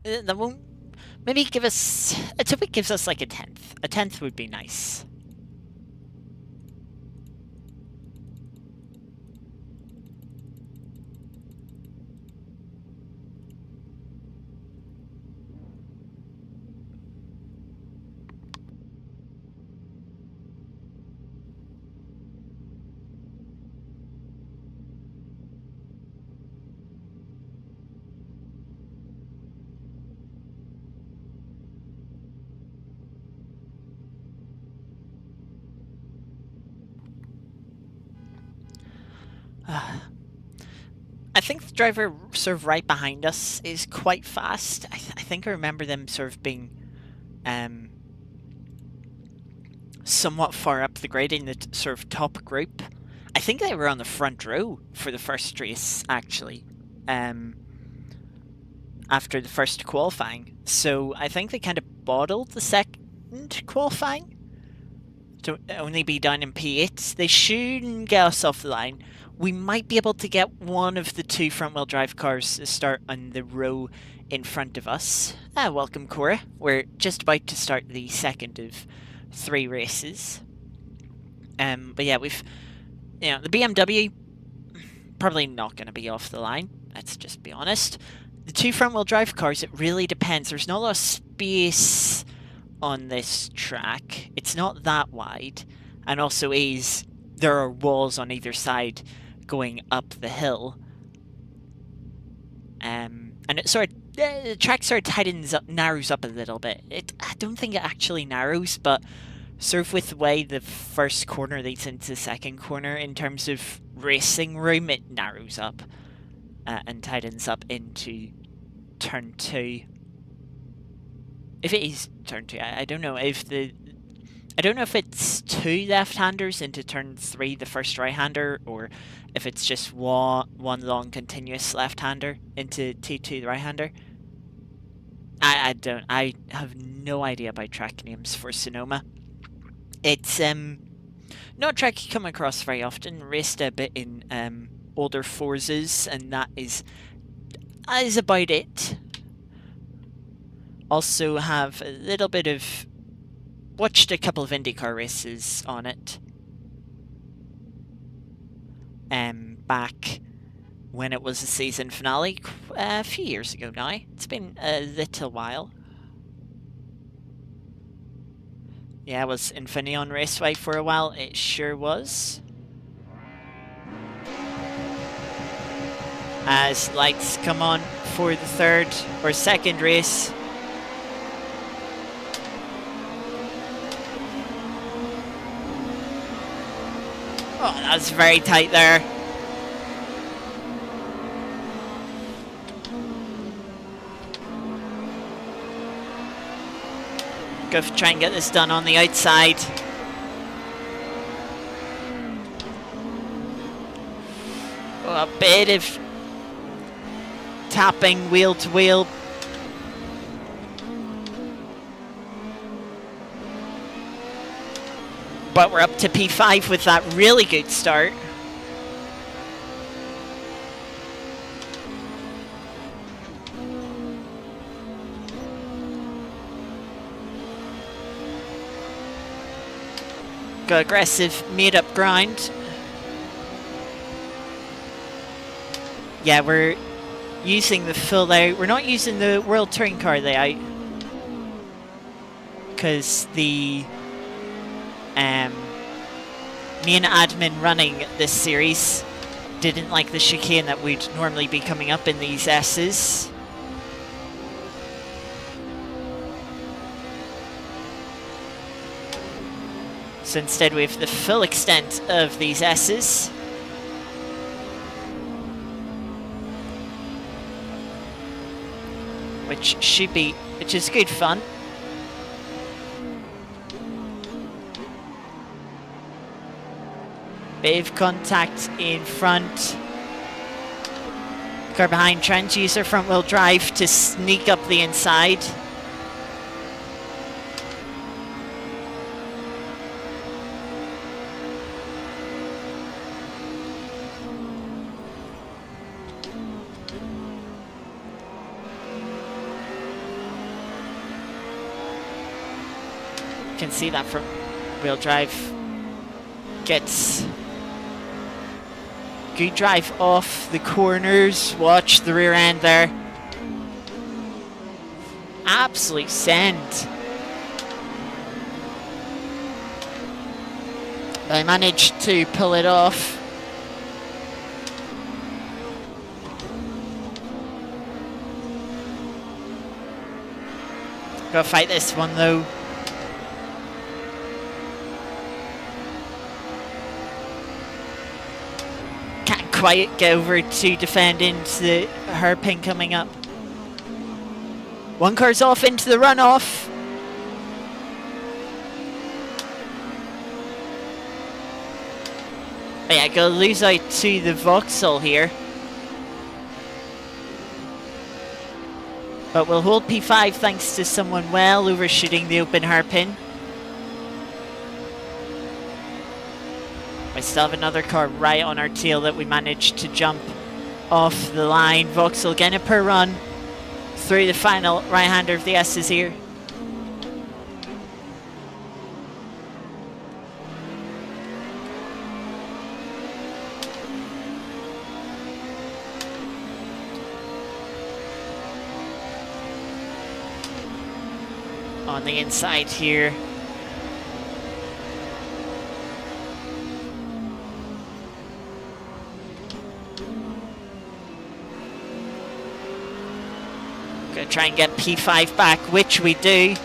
That won't... maybe give us... let's hope it gives us like a 10th. A 10th would be nice. I think the driver sort of right behind us is quite fast. I think I remember them sort of being somewhat far up the grid in the sort of top group. I think they were on the front row for the first race, actually, after the first qualifying. So I think they kind of bottled the second qualifying to only be done in P8. They shouldn't get us off the line. We might be able to get one of the two front-wheel drive cars to start on the row in front of us. Welcome, Cora. We're just about to start the second of 3 races. But yeah, we've... You know, the BMW, probably not going to be off the line. Let's just be honest. The two front-wheel drive cars, it really depends. There's not a lot of space on this track. It's not that wide. And also there are walls on either side going up the hill. And it sort of, the track sort of tightens up, narrows up a little bit. I don't think it actually narrows, but sort of with the way the first corner leads into the second corner in terms of racing room, it narrows up and tightens up into turn 2. If it is turn 2, I don't know if I don't know if it's 2 left-handers into turn 3, the first right-hander, or if it's just one long continuous left-hander into T2, the right-hander. I have no idea about track names for Sonoma. It's not a track you come across very often. Raced a bit in older Forzas, and that is about it. Also have a little bit of... watched a couple of IndyCar races on it. Back when it was the season finale a few years ago now. It's been a little while. Yeah, it was Infineon Raceway for a while. It sure was. As lights come on for the third or second race. Oh, that's very tight there. Go try and get this done on the outside. Oh, a bit of tapping wheel to wheel. But we're up to P5 with that really good start. Got aggressive made-up ground. Yeah, we're using the full layout. We're not using the World Touring Car layout because the main admin running this series didn't like the chicane that would normally be coming up in these S's. So instead we have the full extent of these S's. Which is good fun. Bit of contact in front. Car behind trying to use their front wheel drive to sneak up the inside. You can see that front wheel drive gets good drive off the corners. Watch the rear end there. Absolute send. I managed to pull it off. Gotta fight this one though. quite get over to defend into the hairpin coming up. One car's off into the runoff. Oh yeah, gonna lose out to the Vauxhall here. But we'll hold P5 thanks to someone well overshooting the open hairpin. We still have another car right on our tail that we managed to jump off the line. Vauxhall getting a per run through the final right-hander of the S's here. On the inside here. Gonna try and get P5 back, which we do.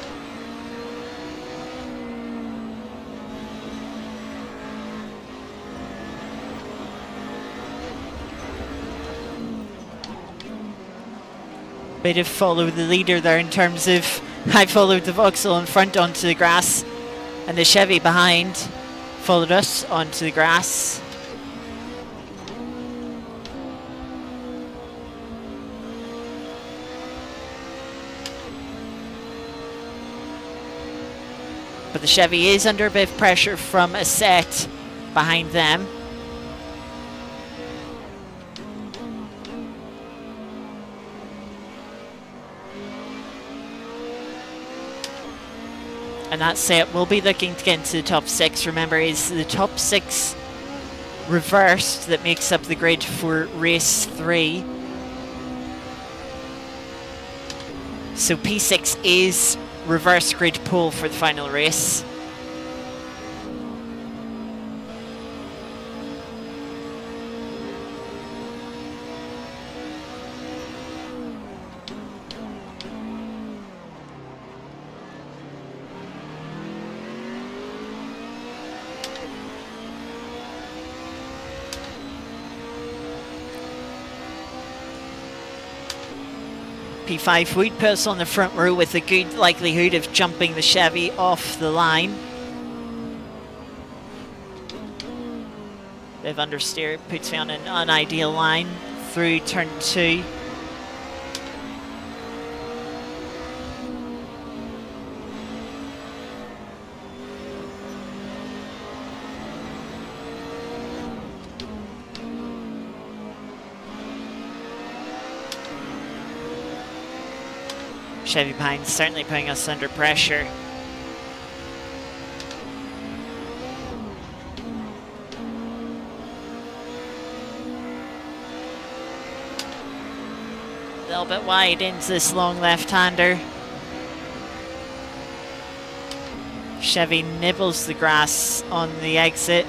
Bit of follow the leader there in terms of I followed the Vauxhall in front onto the grass, and the Chevy behind followed us onto the grass. But the Chevy is under a bit of pressure from Assetto behind them. And that set will be looking to get into the top 6. Remember, it's the top 6 reversed that makes up the grid for race 3. So P6 is reverse grid pole for the final race. P5 would put us on the front row with a good likelihood of jumping the Chevy off the line. Bit of understeer puts me on an unideal line through turn 2. Chevy behind certainly putting us under pressure. A little bit wide into this long left-hander. Chevy nibbles the grass on the exit.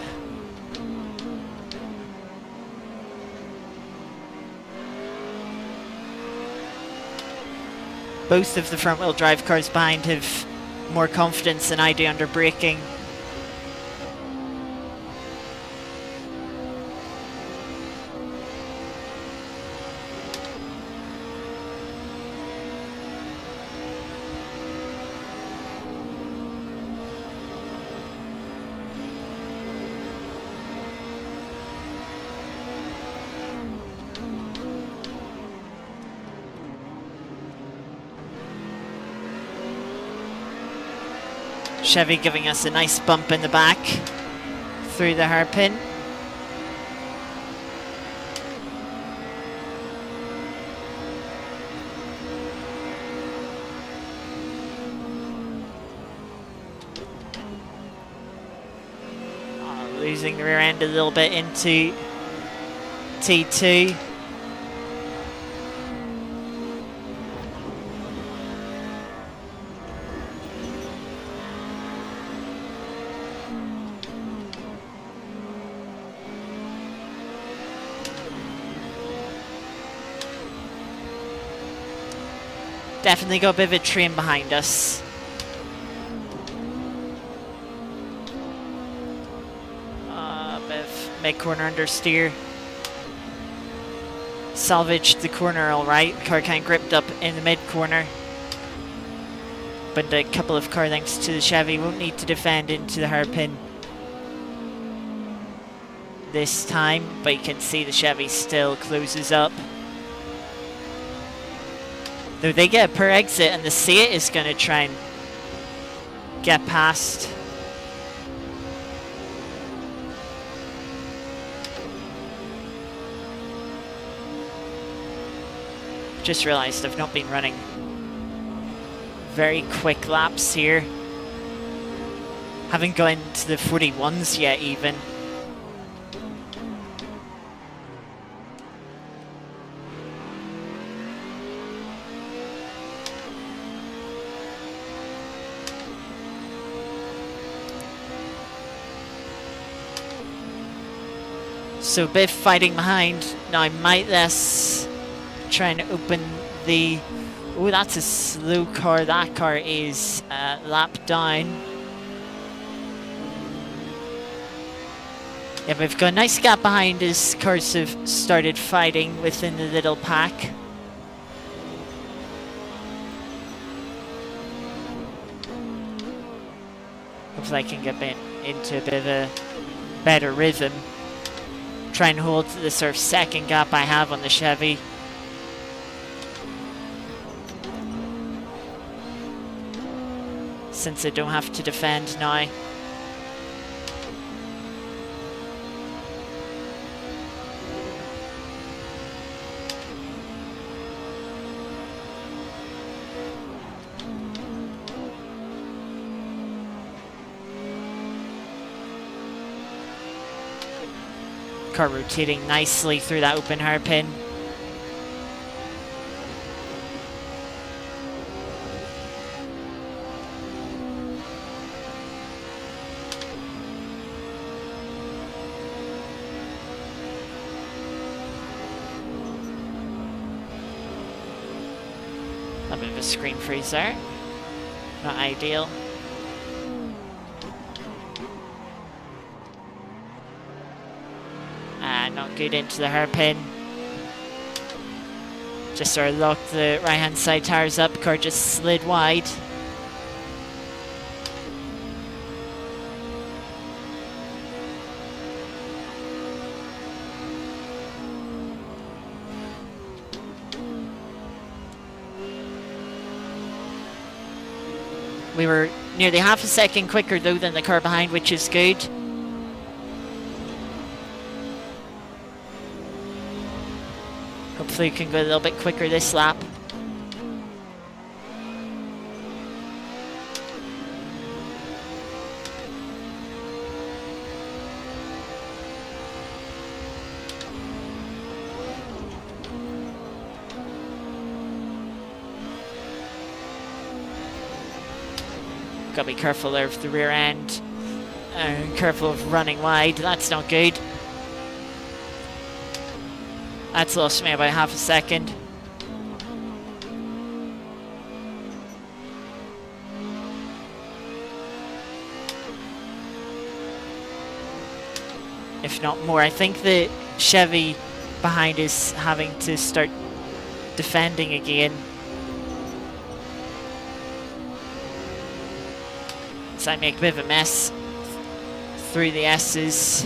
Both of the front-wheel drive cars behind have more confidence than I do under braking. Chevy giving us a nice bump in the back through the hairpin. Losing the rear end a little bit into T2. Definitely got a bit of a train behind us. A bit of mid-corner understeer. salvaged the corner all right. Car kind of gripped up in the mid-corner. But a couple of car lengths to the Chevy. Won't need to defend into the hairpin this time, but you can see the Chevy still closes up. Though they get a per exit, and the Seat is going to try and get past. Just realized I've not been running very quick laps here. Haven't gone to the 41s yet even. So Biff fighting behind. Now I might less try and open the... Oh, that's a slow car. That car is lap down. Yeah, we've got a nice gap behind as cars have started fighting within the little pack. Hopefully I can get into a bit of a better rhythm. Try and hold the sort of second gap I have on the Chevy. Since I don't have to defend now. Car rotating nicely through that open hairpin. A bit of a screen freeze there. Not ideal. Not good into the hairpin. Just sort of locked the right hand side tires up. Car just slid wide. We were nearly half a second quicker though than the car behind, which is good. Hopefully we can go a little bit quicker this lap. Gotta be careful there of the rear end. Careful of running wide, that's not good. That's lost me about half a second. If not more. I think the Chevy behind is having to start defending again. So I make a bit of a mess through the S's.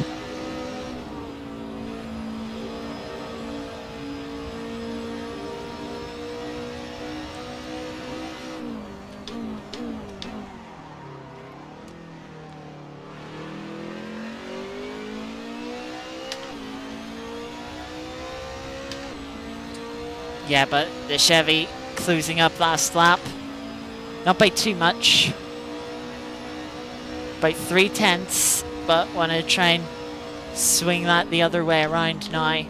Yeah, but the Chevy closing up last lap. Not by too much. By 3/10, but want to try and swing that the other way around now.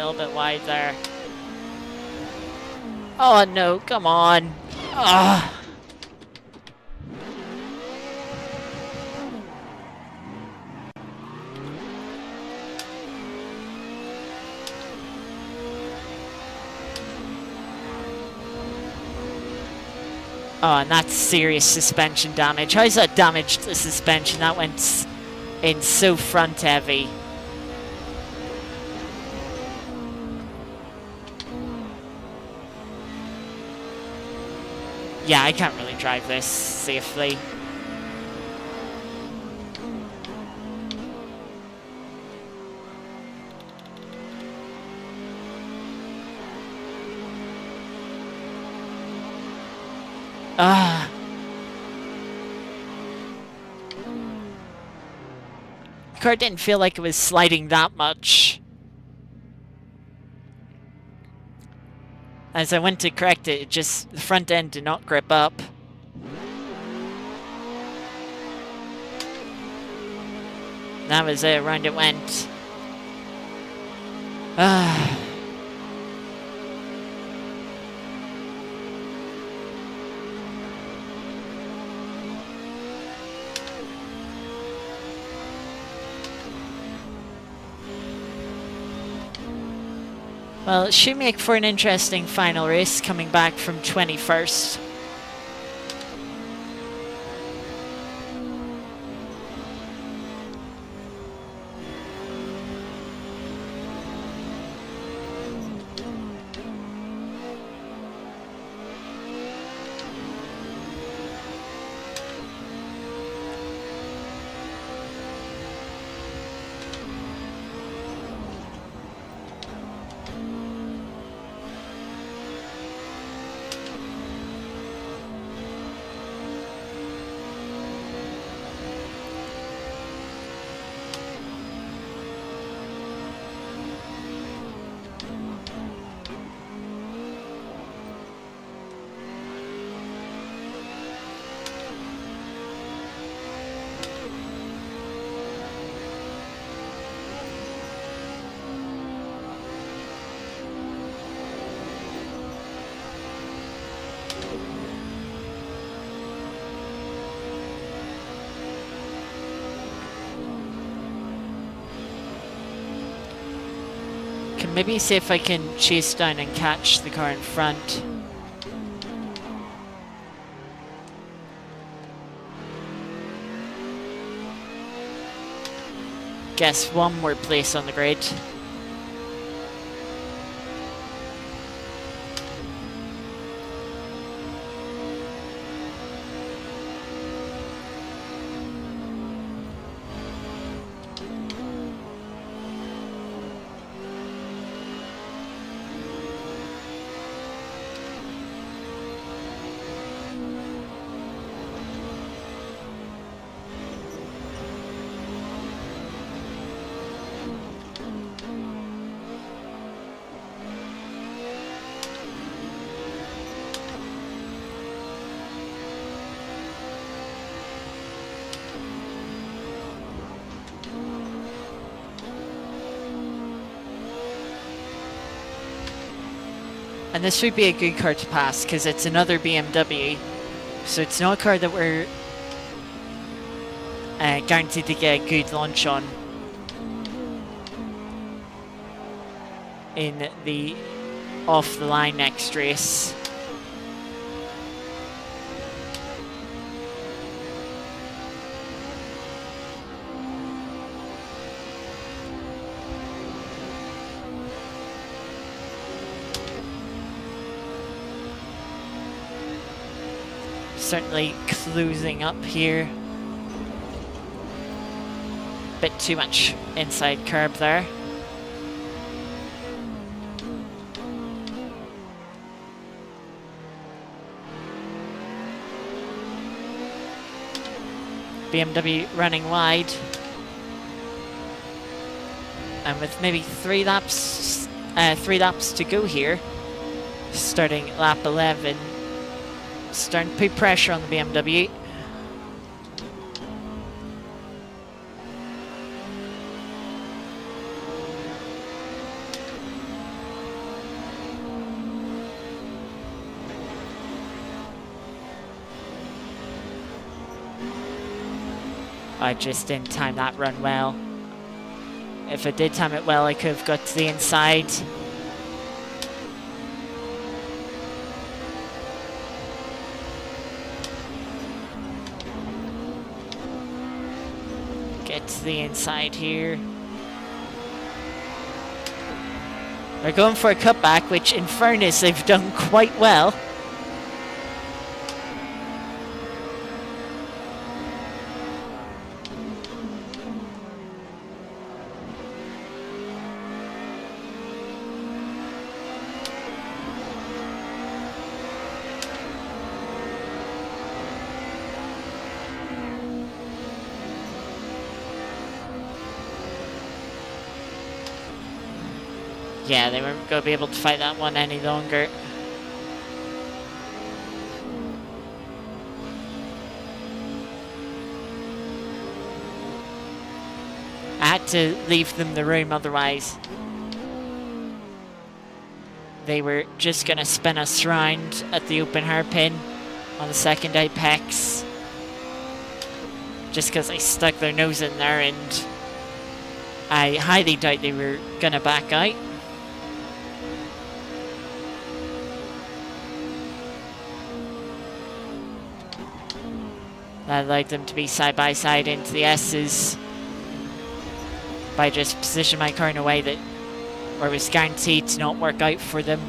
little bit wide there. Oh no, come on. Ah. Oh, and that's serious suspension damage. How's that damaged the suspension? That went in so front heavy. Yeah, I can't really drive this safely. Ah. The car didn't feel like it was sliding that much. As I went to correct it, just the front end did not grip up. That was it, around it went. Ah. Well, it should make for an interesting final race coming back from 21st. Can maybe see if I can chase down and catch the car in front. Guess one more place on the grid. And this would be a good car to pass because it's another BMW. So it's not a car that we're guaranteed to get a good launch on in the off the line next race. Certainly closing up here. Bit too much inside curb there. BMW running wide. And with maybe three laps to go here, starting lap 11. Starting to put pressure on the BMW. I just didn't time that run well. If I did time it well, I could have got to the inside. Get to the inside here. They're going for a cutback, which in fairness they've done quite well. Yeah, they weren't going to be able to fight that one any longer. I had to leave them the room, otherwise they were just going to spin us round at the open hairpin on the second apex. Just because they stuck their nose in there, and I highly doubt they were going to back out. That allowed them to be side by side into the S's by just positioning my car in a way that where it was guaranteed to not work out for them.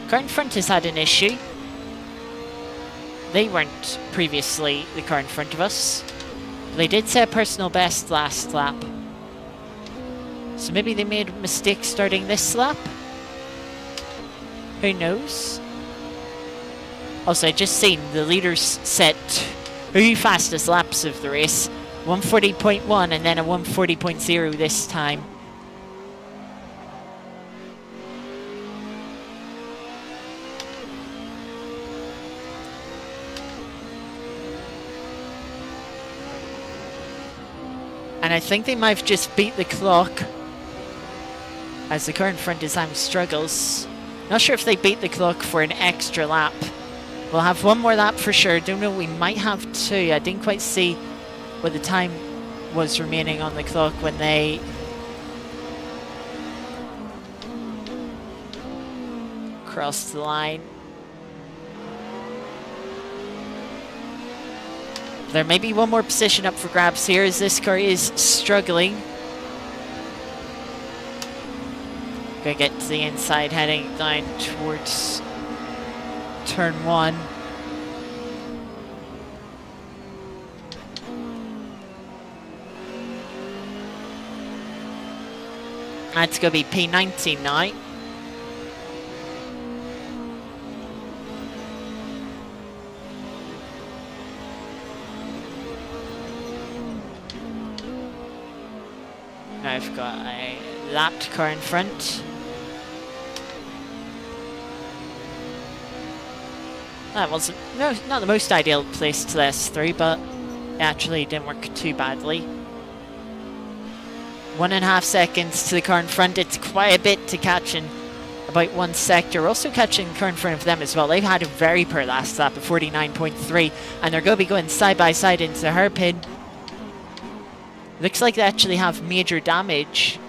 Car in front has had an issue. They weren't previously the car in front of us. They did set a personal best last lap. So maybe they made a mistake starting this lap? Who knows? Also, I just seen the leaders set 2 fastest laps of the race. 140.1 and then a 140.0 this time. And I think they might have just beat the clock, as the car in front is having struggles. Not sure if they beat the clock for an extra lap. We'll have one more lap for sure. Don't know, we might have 2. I didn't quite see what the time was remaining on the clock when they crossed the line. There may be one more position up for grabs here, as this car is struggling. Gonna get to the inside, heading down towards turn 1. That's gonna be P19 now. I've got a lapped car in front. That wasn't, no, not the most ideal place to last through, but it actually didn't work too badly. 1.5 seconds to the car in front. It's quite a bit to catch in about one sector. Also catching the car in front of them as well. They've had a very poor last lap of 49.3, and they're going to be going side by side into the hairpin. Looks like they actually have major damage.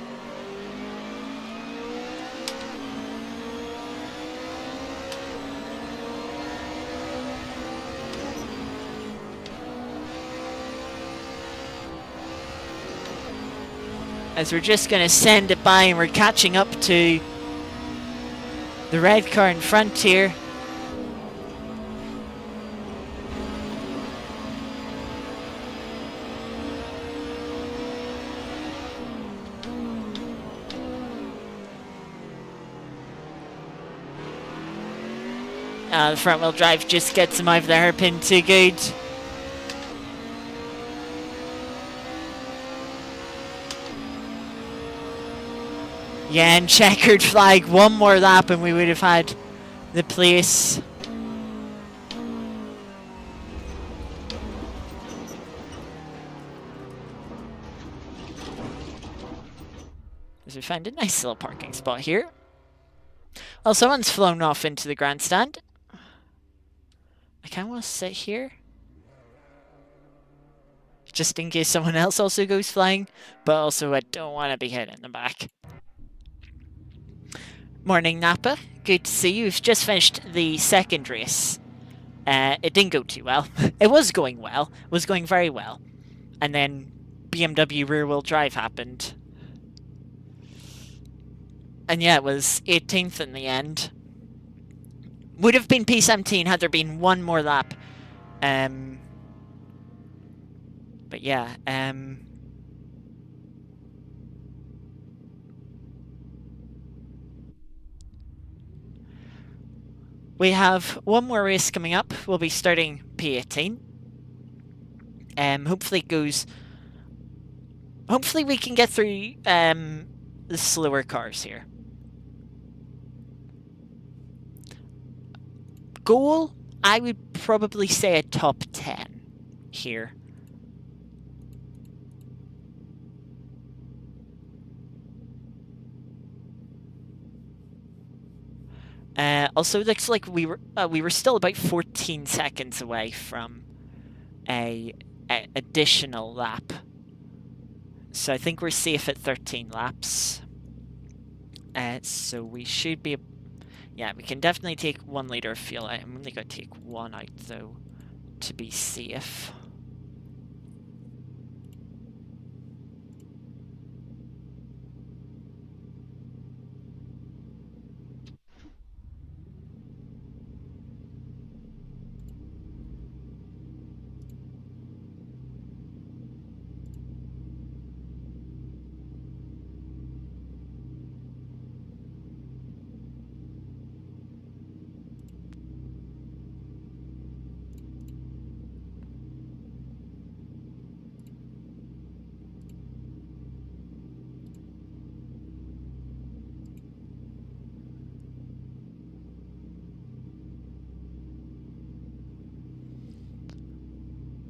As we're just going to send it by, and we're catching up to the red car in front here. The front wheel drive just gets him over the hairpin too good. Yeah, and checkered flag, one more lap and we would have had the place. as we find a nice little parking spot here. Well, someone's flown off into the grandstand. I kind of want to sit here, just in case someone else also goes flying, but also I don't want to be hit in the back. Morning, Napa. Good to see you. We've just finished the second race. It didn't go too well. It was going well. It was going very well. And then BMW rear-wheel drive happened. And yeah, it was 18th in the end. Would have been P17 had there been one more lap. But yeah, we have one more race coming up. We'll be starting P18. Hopefully it goes... Hopefully we can get through the slower cars here. Goal, I would probably say a top 10 here. Also, looks like we were still about 14 seconds away from a additional lap. So I think we're safe at 13 laps. So we should be... Yeah, we can definitely take 1 liter of fuel out. I'm only going to take 1 out, though, to be safe.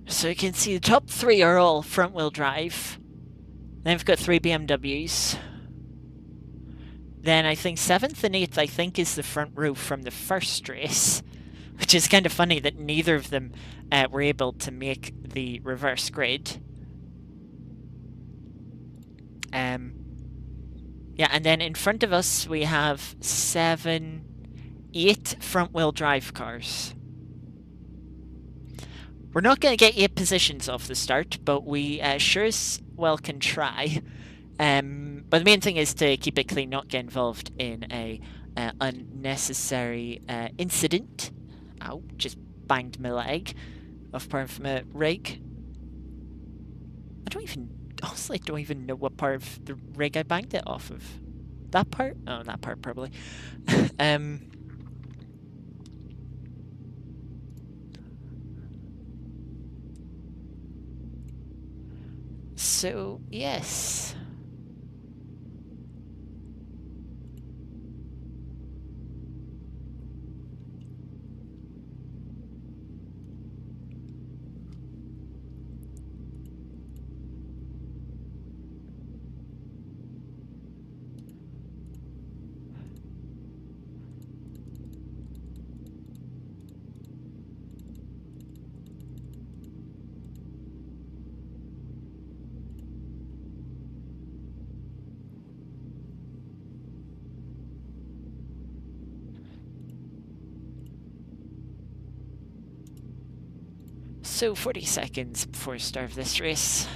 So you can see the top 3 are all front-wheel drive. Then we've got 3 BMWs. Then I think 7th and 8th, I think, is the front row from the first race. Which is kind of funny that neither of them were able to make the reverse grid. Yeah, and then in front of us we have 7, 8 front-wheel drive cars. We're not going to get 8 positions off the start, but we sure as well can try. But the main thing is to keep it clean, not get involved in a unnecessary incident. Ow, just banged my leg off part of my rig. Honestly, I don't even know what part of the rig I banged it off of. That part? Oh, that part probably. So, yes. So 40 seconds before start of this race.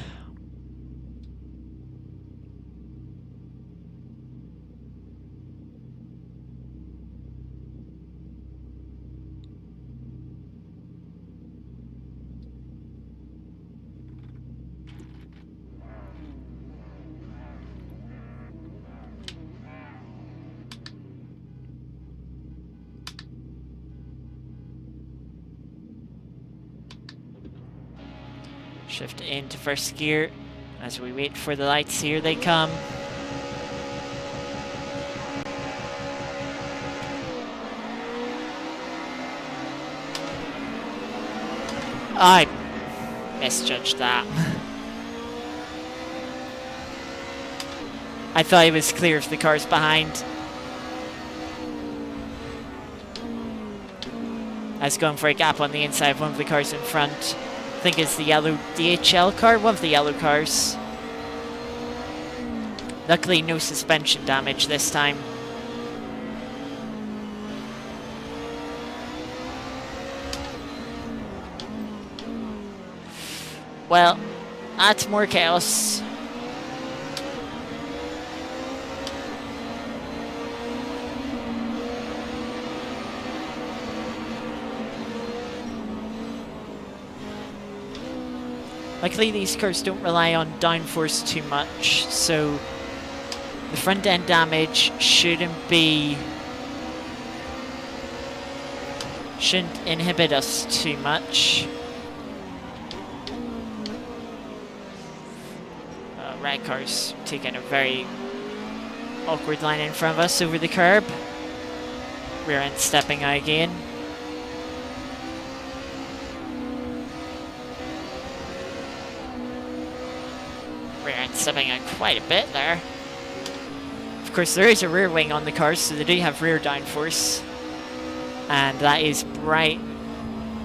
Shift into first gear as we wait for the lights. Here they come. I misjudged that. I thought I was clear of the cars behind. I was going for a gap on the inside of one of the cars in front. I think it's the yellow DHL car, one of the yellow cars. Luckily, no suspension damage this time. Well, that's more chaos. Luckily, these cars don't rely on downforce too much, so the front end damage shouldn't inhibit us too much. Red car's taking a very awkward line in front of us over the curb. Rear end stepping out again. Rear end stepping out quite a bit there. Of course, there is a rear wing on the cars, so they do have rear downforce. And that is bright.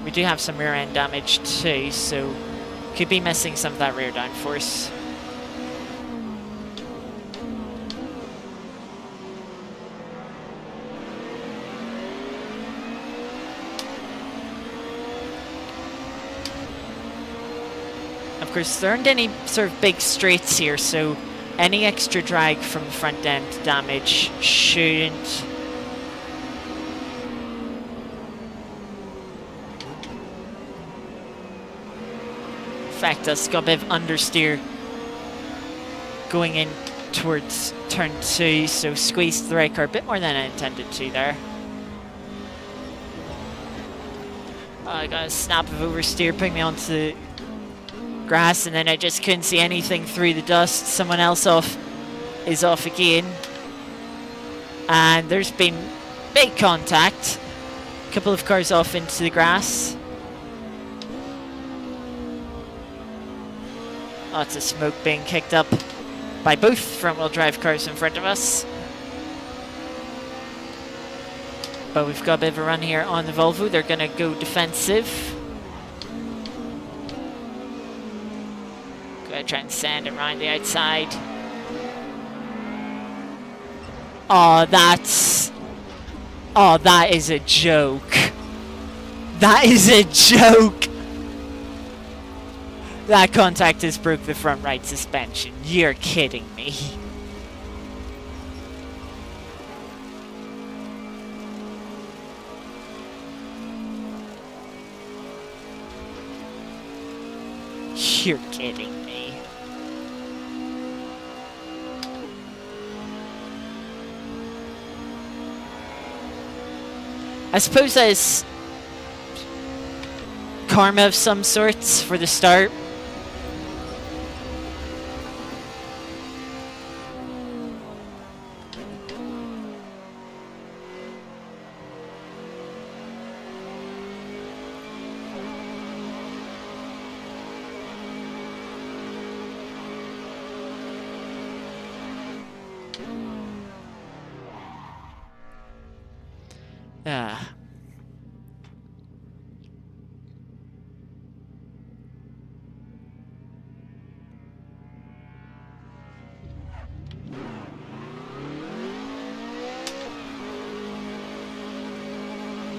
We do have some rear end damage too, so could be missing some of that rear downforce. Of course, there aren't any sort of big straights here, so any extra drag from the front end damage shouldn't affect us. Got a bit of understeer going in towards turn 2, so squeezed the right car a bit more than I intended to there. I got a snap of oversteer, putting me onto grass, and then I just couldn't see anything through the dust. Someone else is off again, and there's been big contact. A couple of cars off into the grass. Lots of smoke being kicked up by both front-wheel drive cars in front of us. But we've got a bit of a run here on the Volvo. They're going to go defensive. Try and sand it around the outside. Oh, that is a joke. That is a joke. That contact has broke the front right suspension. You're kidding me. You're kidding me. I suppose that is karma of some sorts for the start.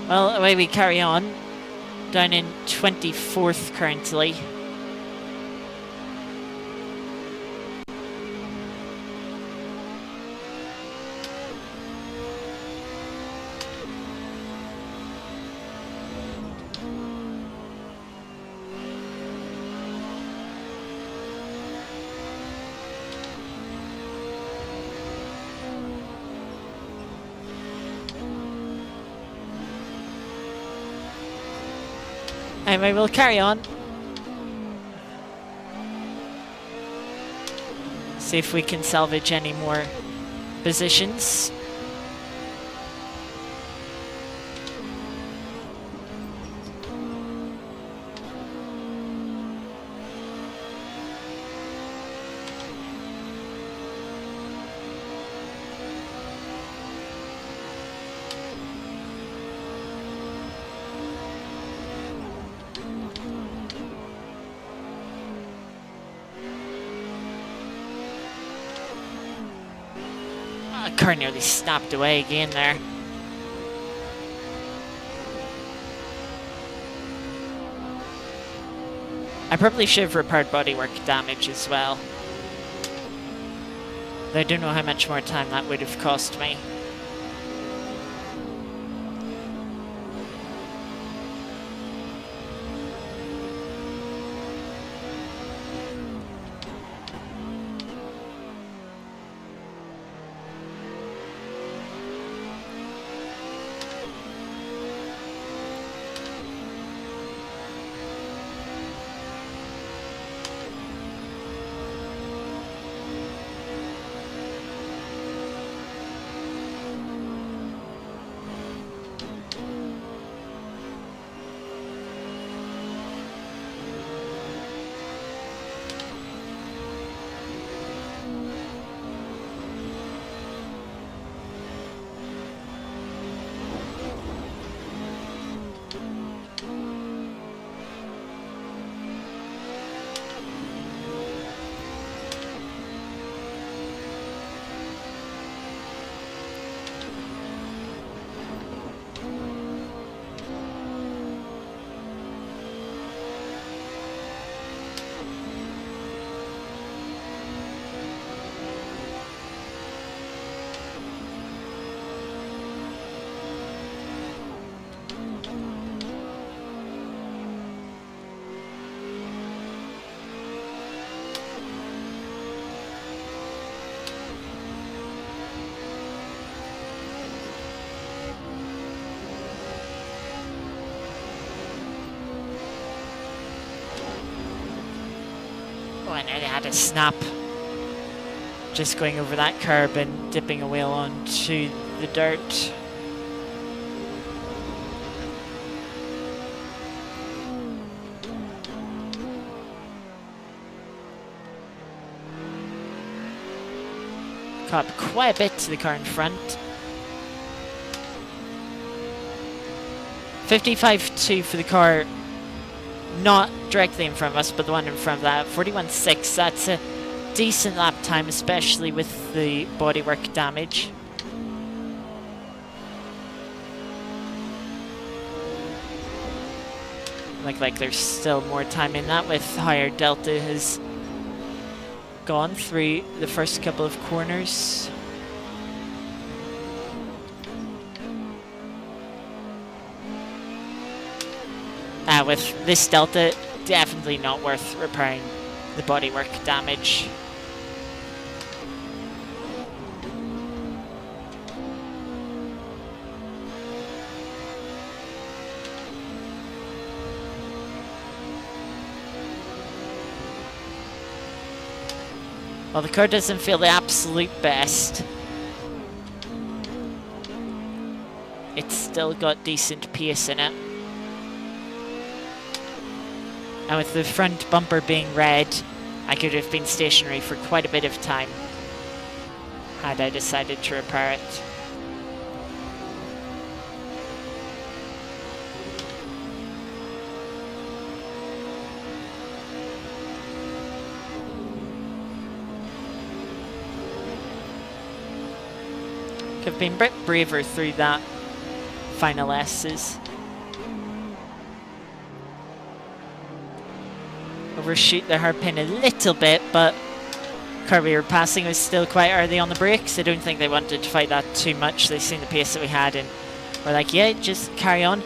Well, away we carry on. Down in 24th currently. Anyway, we'll carry on. See if we can salvage any more positions. car nearly snapped away again there. I probably should have repaired bodywork damage as well. Though I don't know how much more time that would have cost me. Oh, I nearly had a snap. Just going over that curb and dipping a wheel onto the dirt. Caught up quite a bit to the car in front. 55.2 for the car not directly in front of us, but the one in front of that. 41.6, that's a decent lap time, especially with the bodywork damage. Look like there's still more time in that, with higher delta has gone through the first couple of corners. With this delta, definitely not worth repairing the bodywork damage. Well, the car doesn't feel the absolute best. It's still got decent pace in it. And with the front bumper being red, I could have been stationary for quite a bit of time had I decided to repair it. Could have been a bit braver through that final S's. Overshoot the hairpin a little bit, but the car we were passing was still quite early on the brakes. I don't think they wanted to fight that too much. They've seen the pace that we had and were like, yeah, just carry on.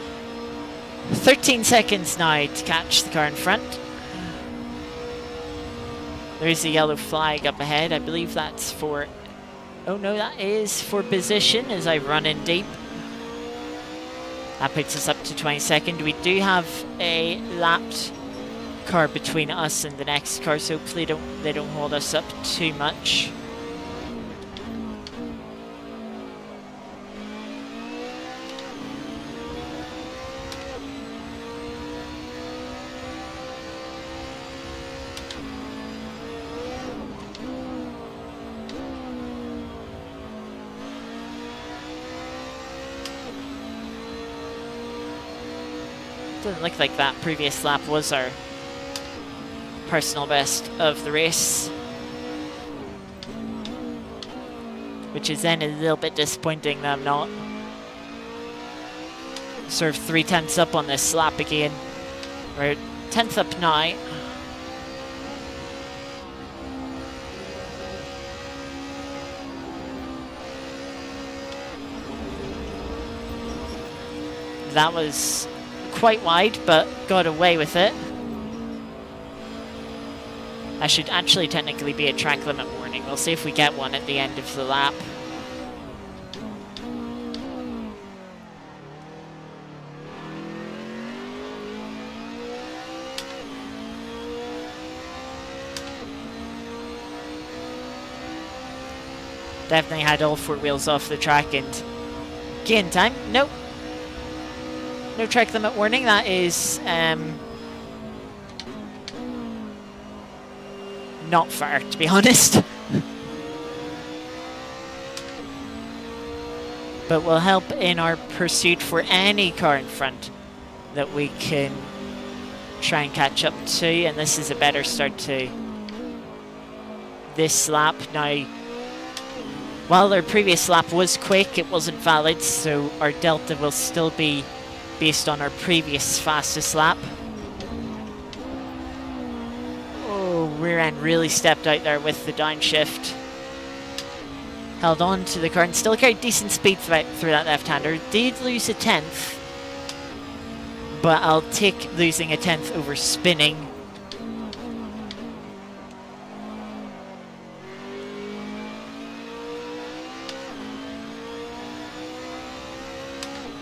13 seconds now to catch the car in front. There is a yellow flag up ahead. I believe that's for... Oh no, that is for position as I run in deep. That puts us up to 22nd. We do have a lapped car between us and the next car, so hopefully they don't hold us up too much. Doesn't look like that previous lap was our personal best of the race. which is then a little bit disappointing that I'm not sort of 3/10 up on this lap again. We're 10th up now. That was quite wide, but got away with it. That should actually technically be a track limit warning. We'll see if we get one at the end of the lap. Definitely had all four wheels off the track and gain time. Nope. No track limit warning. That is not fair, to be honest. But will help in our pursuit for any car in front that we can try and catch up to. And this is a better start to this lap. Now, while our previous lap was quick, it wasn't valid, so our delta will still be based on our previous fastest lap. Oh, rear end really stepped out there with the downshift. Held on to the car and still carried decent speed through that left-hander. Did lose a 10th, but I'll take losing a 10th over spinning.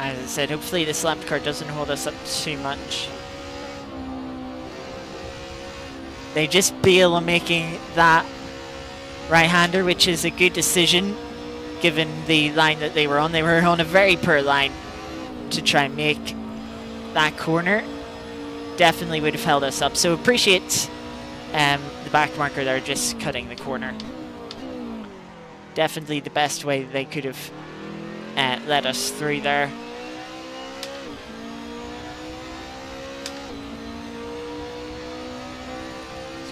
As I said, hopefully this lap car doesn't hold us up too much. They just bail on making that right-hander, which is a good decision given the line that they were on. They were on a very poor line to try and make that corner. Definitely would have held us up. So appreciate the back marker there just cutting the corner. Definitely the best way they could have let us through there.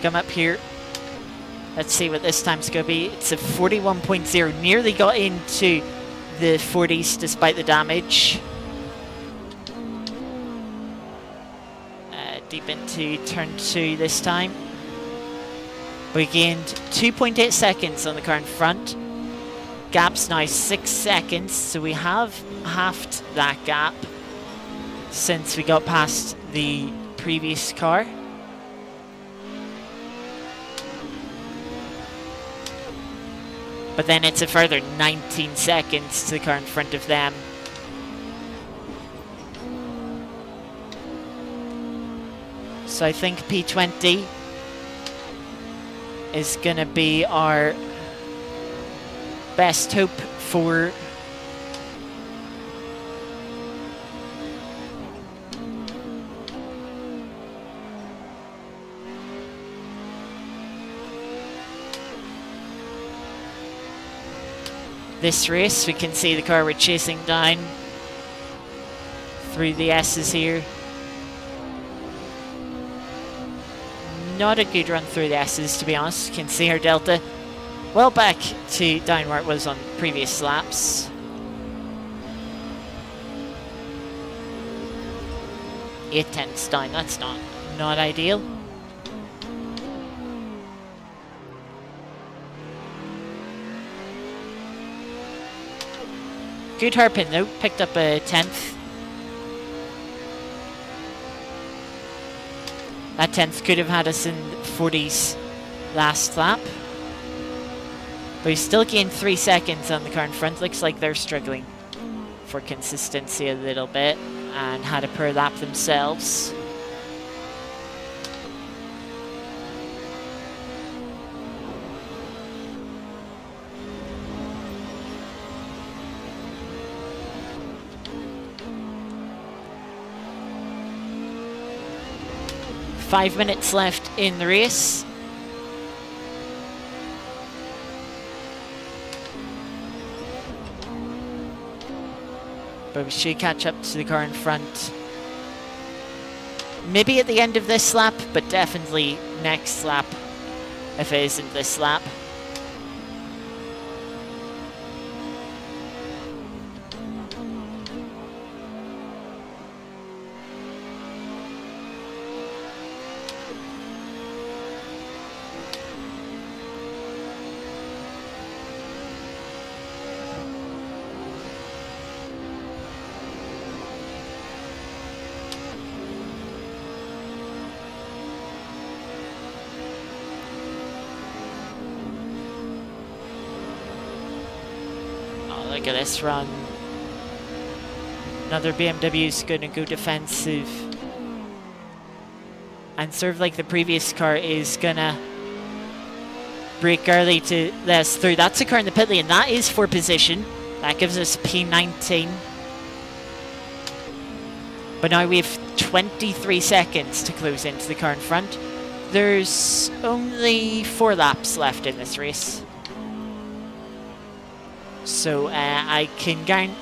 Come up here. Let's see what this time's going to be. It's a 41.0. Nearly got into the 40s despite the damage. Deep into turn 2 this time. We gained 2.8 seconds on the car in front. Gap's now 6 seconds, so we have halved that gap since we got past the previous car. But then it's a further 19 seconds to the car in front of them. So I think P20 is going to be our best hope for this race. We can see the car we're chasing down through the S's here. Not a good run through the S's, to be honest. You can see our delta well back to down where it was on previous laps. 8/10 down, that's not ideal. Good hairpin though, picked up a 10th. That 10th could have had us in 40s last lap. But we still gained 3 seconds on the car in front. Looks like they're struggling for consistency a little bit and had a poor lap themselves. Five minutes left in the race. But we should catch up to the car in front. Maybe at the end of this lap, but definitely next lap if it isn't this lap. look at this run. Another BMW is going to go defensive. And sort of like the previous car is going to brake early to let us through. That's a car in the pit lane. That is for position. That gives us P19. But now we have 23 seconds to close into the car in front. There's only 4 laps left in this race. So I can guarantee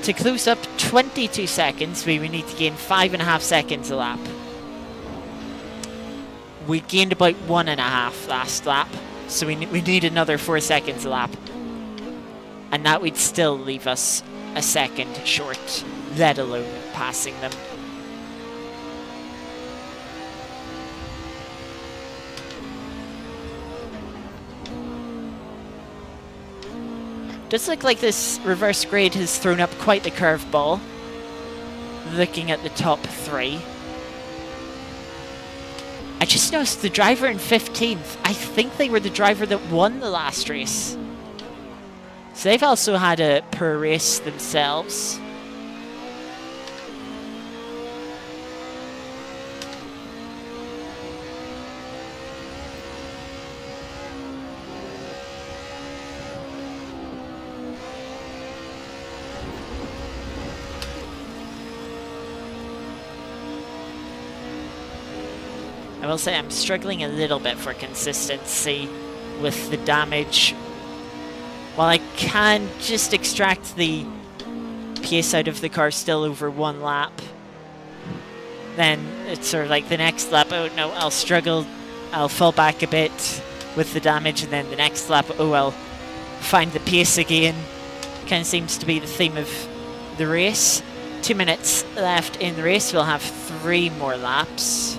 to close up 22 seconds, we would need to gain 5.5 seconds a lap. We gained about 1.5 last lap, so we need another 4 seconds a lap. And that would still leave us a second short, let alone passing them. Does look like this reverse grade has thrown up quite the curveball. Looking at the top 3. I just noticed the driver in 15th. I think they were the driver that won the last race. So they've also had a poor race themselves. I will say I'm struggling a little bit for consistency with the damage. While I can just extract the pace out of the car still over 1 lap, then it's sort of like the next lap, oh no, I'll struggle, I'll fall back a bit with the damage, and then the next lap, oh, I'll find the pace again. Kind of seems to be the theme of the race. 2 minutes left in the race, we'll have 3 more laps.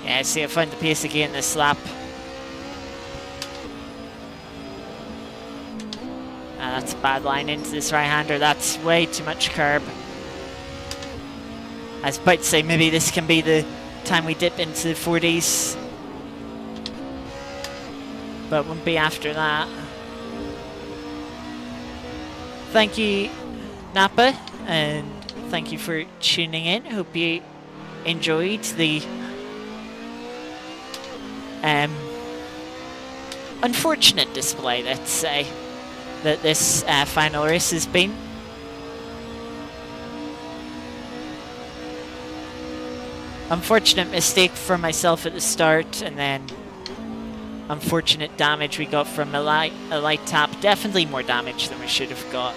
Yeah, see, I found the pace again this lap. That's a bad line into this right-hander. That's way too much curb. I was about to say maybe this can be the time we dip into the 40s. But it won't be after that. Thank you, Napa, and thank you for tuning in. Hope you enjoyed the unfortunate display, let's say, that this final race has been. Unfortunate mistake for myself at the start, and then unfortunate damage we got from a light tap. Definitely more damage than we should have got.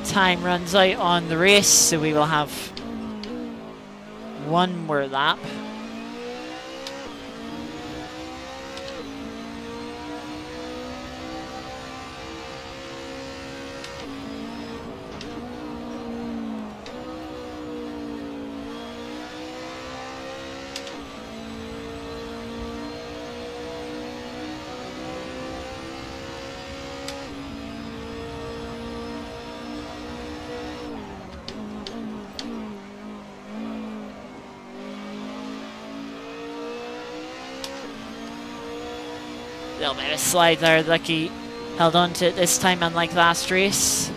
Time runs out on the race, so we will have 1 more lap. Little bit of a slide there, lucky held on to it this time, unlike last race.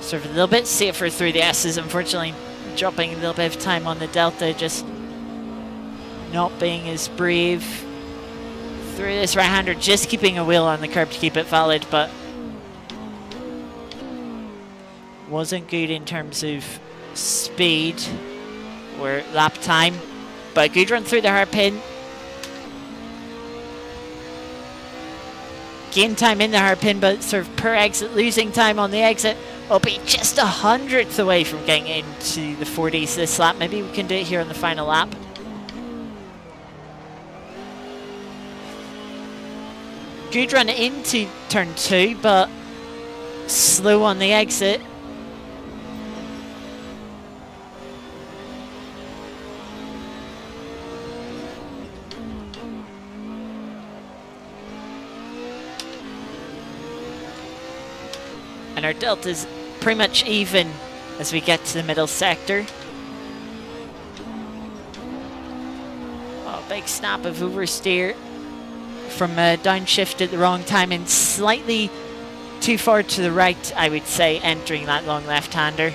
Sort of a little bit safer through the S's. Unfortunately, dropping a little bit of time on the Delta, just not being as brave through this right-hander, just keeping a wheel on the curb to keep it valid, but wasn't good in terms of speed or lap time. But a good run through the hairpin. Gain time in the hairpin, but sort of per exit, losing time on the exit. Will be just 100th away from getting into the 40s this lap. Maybe we can do it here on the final lap. Good run into turn 2, but slow on the exit. And our Delta's pretty much even as we get to the middle sector. Oh, big snap of oversteer from a downshift at the wrong time and slightly too far to the right, I would say, entering that long left-hander.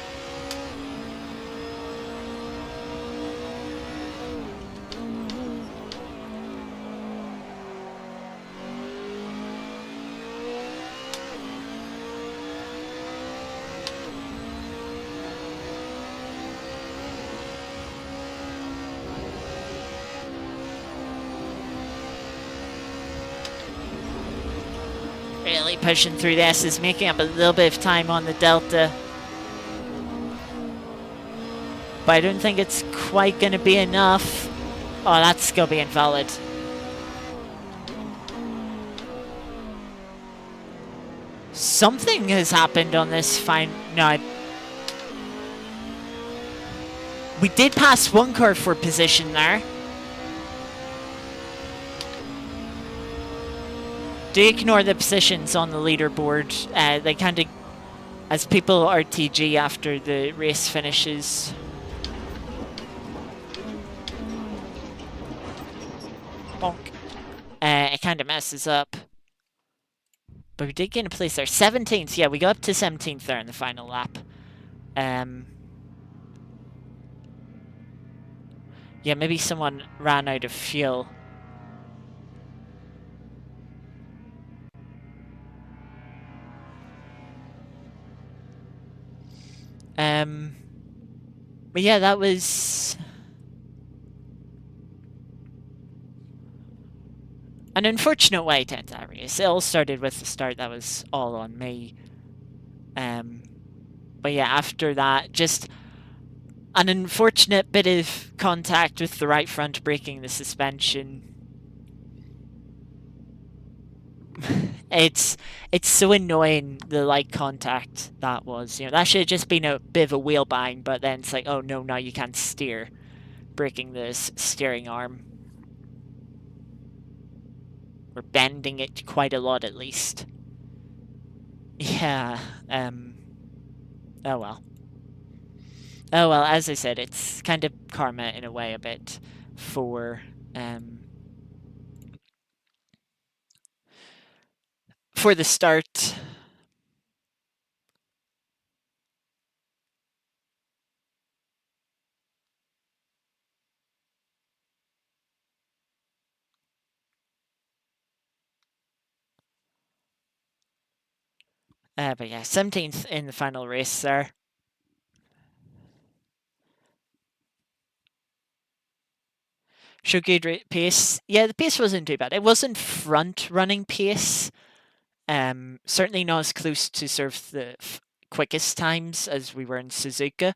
Really pushing through the S's, making up a little bit of time on the Delta. But I don't think it's quite going to be enough. Oh, that's going to be invalid. Something has happened on this fine. No, we did pass one car for position there. Do ignore the positions on the leaderboard. They kind of, as people RTG after the race finishes. Bonk. It kind of messes up. But we did gain a place there. 17th. Yeah, we got up to 17th there in the final lap. Yeah, maybe someone ran out of fuel. But yeah, that was an unfortunate way to end that race. It all started with the start that was all on me. But yeah, after that, just an unfortunate bit of contact with the right front breaking the suspension. It's so annoying, the light contact that was. You know, that should have just been a bit of a wheel bang, but then it's like, oh no, now you can't steer. Breaking this steering arm. We're bending it quite a lot, at least. Yeah, oh well. Oh well, as I said, it's kind of karma in a way a bit for the start. But yeah, 17th in the final race there. Show good pace. Yeah, the pace wasn't too bad. It wasn't front-running pace. Certainly not as close to sort of the quickest times as we were in Suzuka,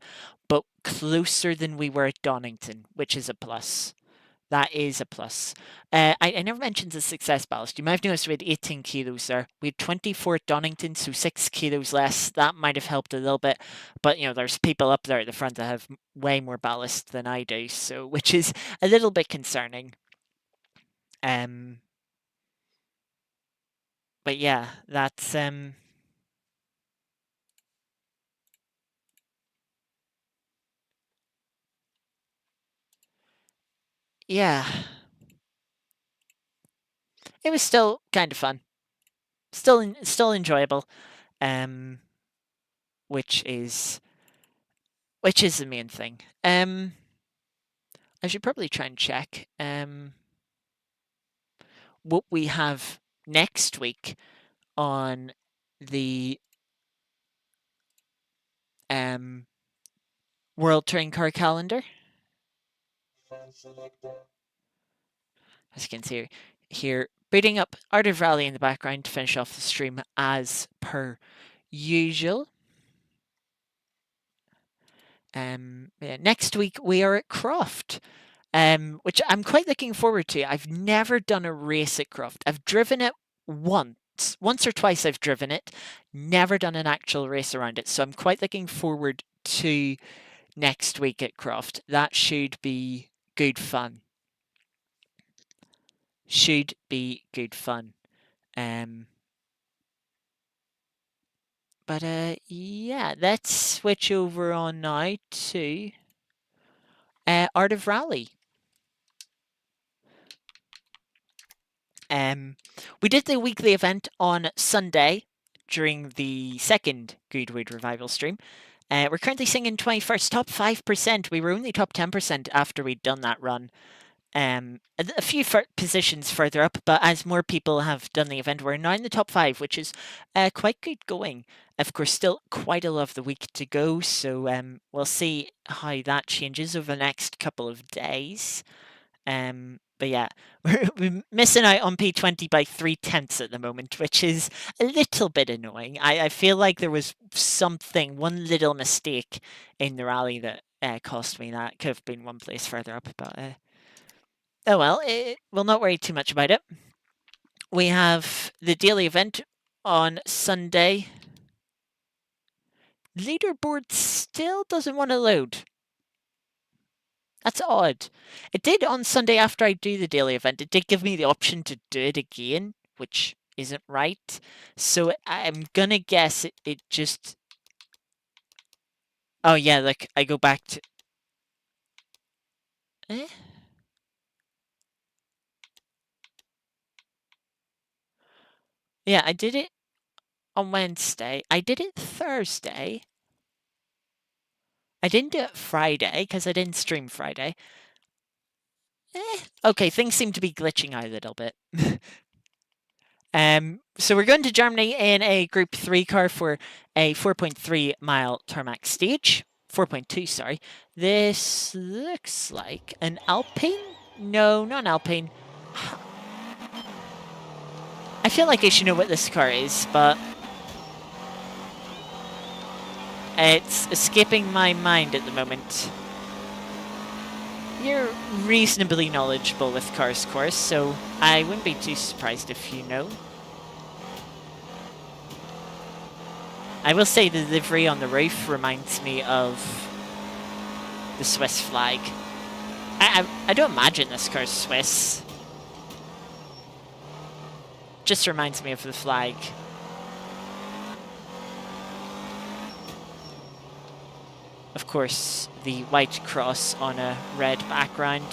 but closer than we were at Donington, which is a plus. That is a plus. I never mentioned the success ballast. You might have noticed we had 18 kilos there. We had 24 at Donington, so 6 kilos less. That might have helped a little bit. But, you know, there's people up there at the front that have way more ballast than I do, so which is a little bit concerning. But yeah, that's yeah. It was still kind of fun. Still enjoyable. Which is which is the main thing. I should probably try and check what we have next week on the World Touring Car calendar. As you can see here, booting up Art of Rally in the background to finish off the stream as per usual. Next week we are at Croft, which I'm quite looking forward to. I've never done a race at Croft. I've driven it once or twice. I've driven it, never done an actual race around it. So I'm quite looking forward to next week at Croft. That should be good fun. Should be good fun. But yeah, let's switch over on now to Art of Rally. We did the weekly event on Sunday during the second Goodwood Revival stream. We're currently singing 21st, top 5%. We were only top 10% after we'd done that run. A few positions further up, but as more people have done the event, we're now in the top 5, which is quite good going. Of course, still quite a lot of the week to go, so we'll see how that changes over the next couple of days. But yeah, we're missing out on P20 by 3/10 at the moment, which is a little bit annoying. I feel like there was one little mistake in the rally that cost me that. Could have been one place further up, but oh well, we'll not worry too much about it. We have the daily event on Sunday. Leaderboard still doesn't want to load. That's odd. It did on Sunday after I do the daily event. It did give me the option to do it again, which isn't right. So I'm going to guess it just... Oh yeah, look, I go back to... Yeah, I did it on Wednesday. I did it Thursday. I didn't do it Friday because I didn't stream Friday. Okay, things seem to be glitching out a little bit. So we're going to Germany in a Group 3 car for a 4.3 mile tarmac stage. 4.2, sorry. This looks like an Alpine? No, not an Alpine. I feel like I should know what this car is, but it's escaping my mind at the moment. You're reasonably knowledgeable with cars, course, so I wouldn't be too surprised if you know. I will say the livery on the roof reminds me of the Swiss flag. I don't imagine this car's Swiss. Just reminds me of the flag. Of course, the white cross on a red background.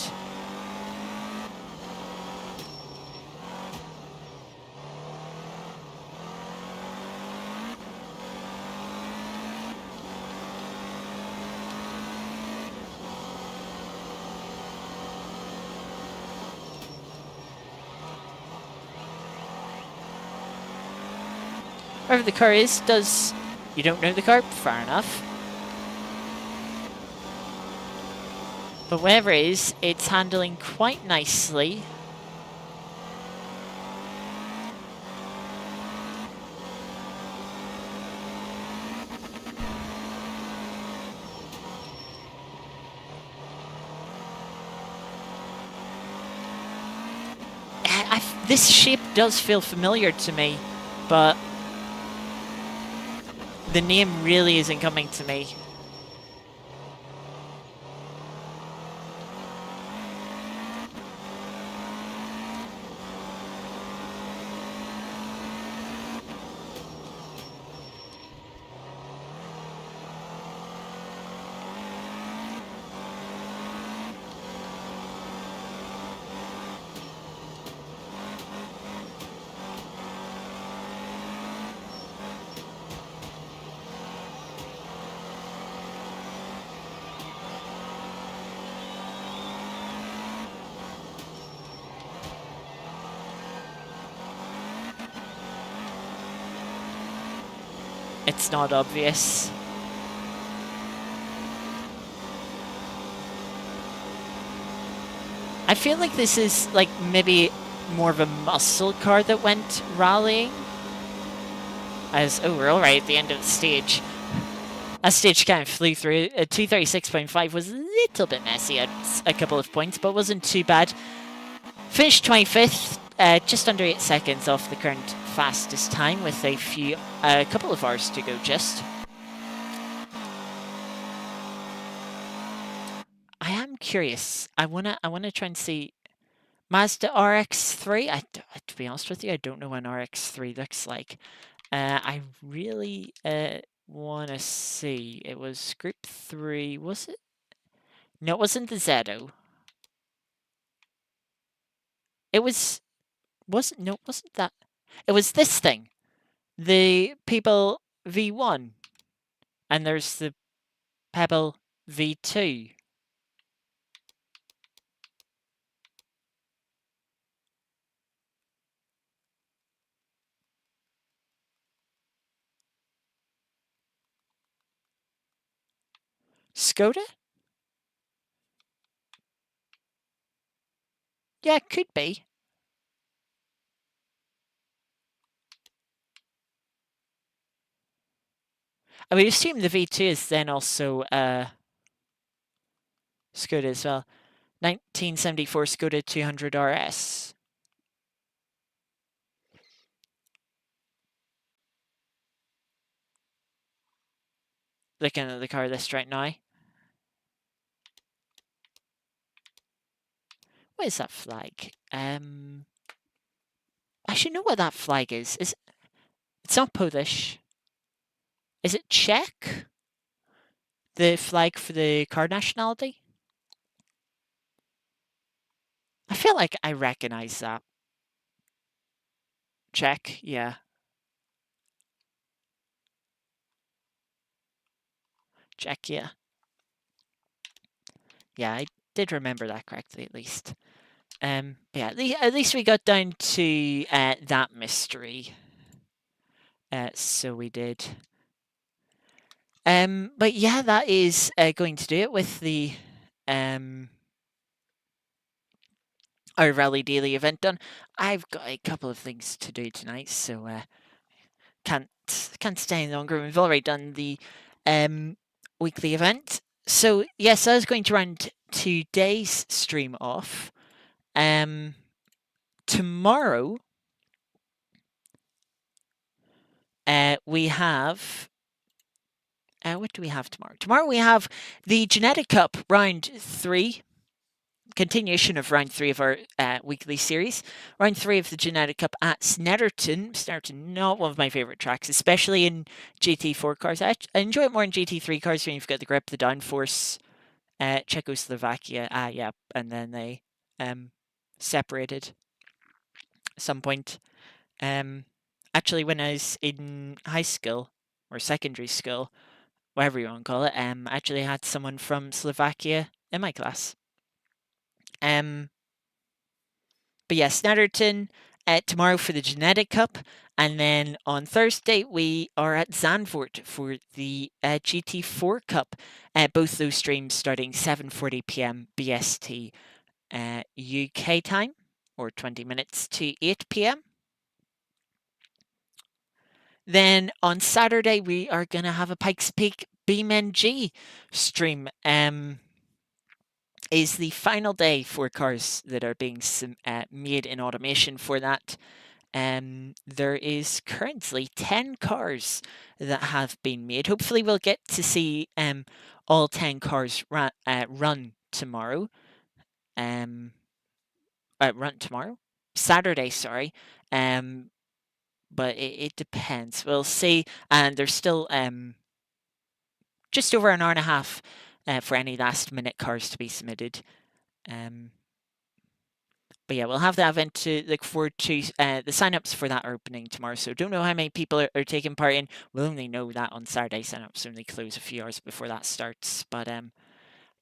Wherever the car is, you don't know the car? Fair enough. But wherever it is, it's handling quite nicely. This shape does feel familiar to me, but the name really isn't coming to me. It's not obvious. I feel like this is like maybe more of a muscle car that went rallying. As oh, we're all right at the end of the stage. A stage kind of flew through. 236.5 was a little bit messy at a couple of points, but wasn't too bad. Finished 25th, just under 8 seconds off the current fastest time with a couple of hours to go just. I am curious. I wanna try and see Mazda RX-3. To be honest with you, I don't know what an RX-3 looks like. I really want to see. It was Group 3, was it? No, it wasn't the Zetto. It no, it wasn't that. It was this thing, the Pebble V1, and there's the Pebble V2. Skoda? Yeah, it could be. I would assume the V2 is then also Skoda as well. 1974 Skoda 200 RS. Looking at the car list right now. What is that flag? I should know what that flag is. It's not Polish. Is it Czech? The flag for the car nationality? I feel like I recognize that. Czech, yeah. Czechia. Yeah, I did remember that correctly at least. Yeah, at least we got down to that mystery. So we did. But yeah, that is going to do it with the our Rally Daily event done. I've got a couple of things to do tonight, so can't stay any longer. We've already done the weekly event. So yes, I was going to round today's stream off. Tomorrow we have what do we have tomorrow? Tomorrow we have the Genetic Cup round 3. Continuation of round 3 of our weekly series. Round 3 of the Genetic Cup at Snetterton. Snetterton, not one of my favourite tracks, especially in GT4 cars. I enjoy it more in GT3 cars when you've got the grip, the downforce. Czechoslovakia, yeah, and then they separated at some point. Actually, when I was in high school or secondary school, whatever you want to call it, I actually had someone from Slovakia in my class. But yeah, Snetterton tomorrow for the Genetic Cup, and then on Thursday we are at Zandvoort for the GT4 Cup. Both those streams starting 7:40 p.m. BST UK time, or 20 minutes to 8 p.m. Then on Saturday we are gonna have a Pikes Peak BeamNG stream. Is the final day for cars that are being made in automation for that. There is currently 10 cars that have been made. Hopefully we'll get to see all 10 cars run tomorrow. Run tomorrow? Saturday, sorry. But it depends. We'll see. And there's still just over an hour and a half for any last minute cars to be submitted. But yeah, we'll have that event to look forward to. The sign-ups for that are opening tomorrow, so don't know how many people are taking part in. We'll only know that on Saturday. Sign-ups only close a few hours before that starts. But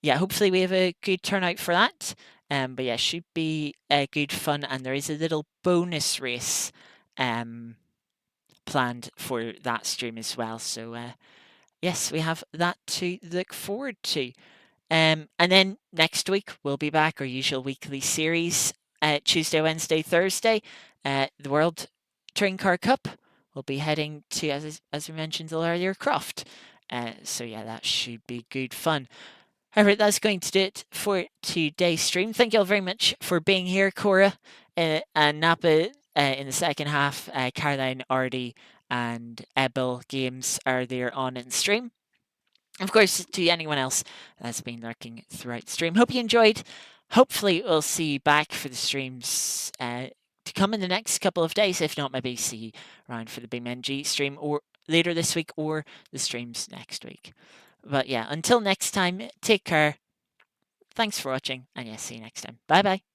yeah, hopefully we have a good turnout for that. But yeah, should be good fun. And there is a little bonus race planned for that stream as well. So yes, we have that to look forward to. And then next week we'll be back, our usual weekly series, Tuesday, Wednesday, Thursday. The World Touring Car Cup will be heading to, as we mentioned earlier, Croft. So yeah, that should be good fun. However, that's going to do it for today's stream. Thank you all very much for being here, Cora and Napa. In the second half, Caroline, Artie, and Ebel Games are there on in stream. Of course, to anyone else that's been lurking throughout the stream, hope you enjoyed. Hopefully, we'll see you back for the streams to come in the next couple of days. If not, maybe see you around for the BeamNG stream or later this week or the streams next week. But yeah, until next time, take care. Thanks for watching, and yeah, see you next time. Bye bye.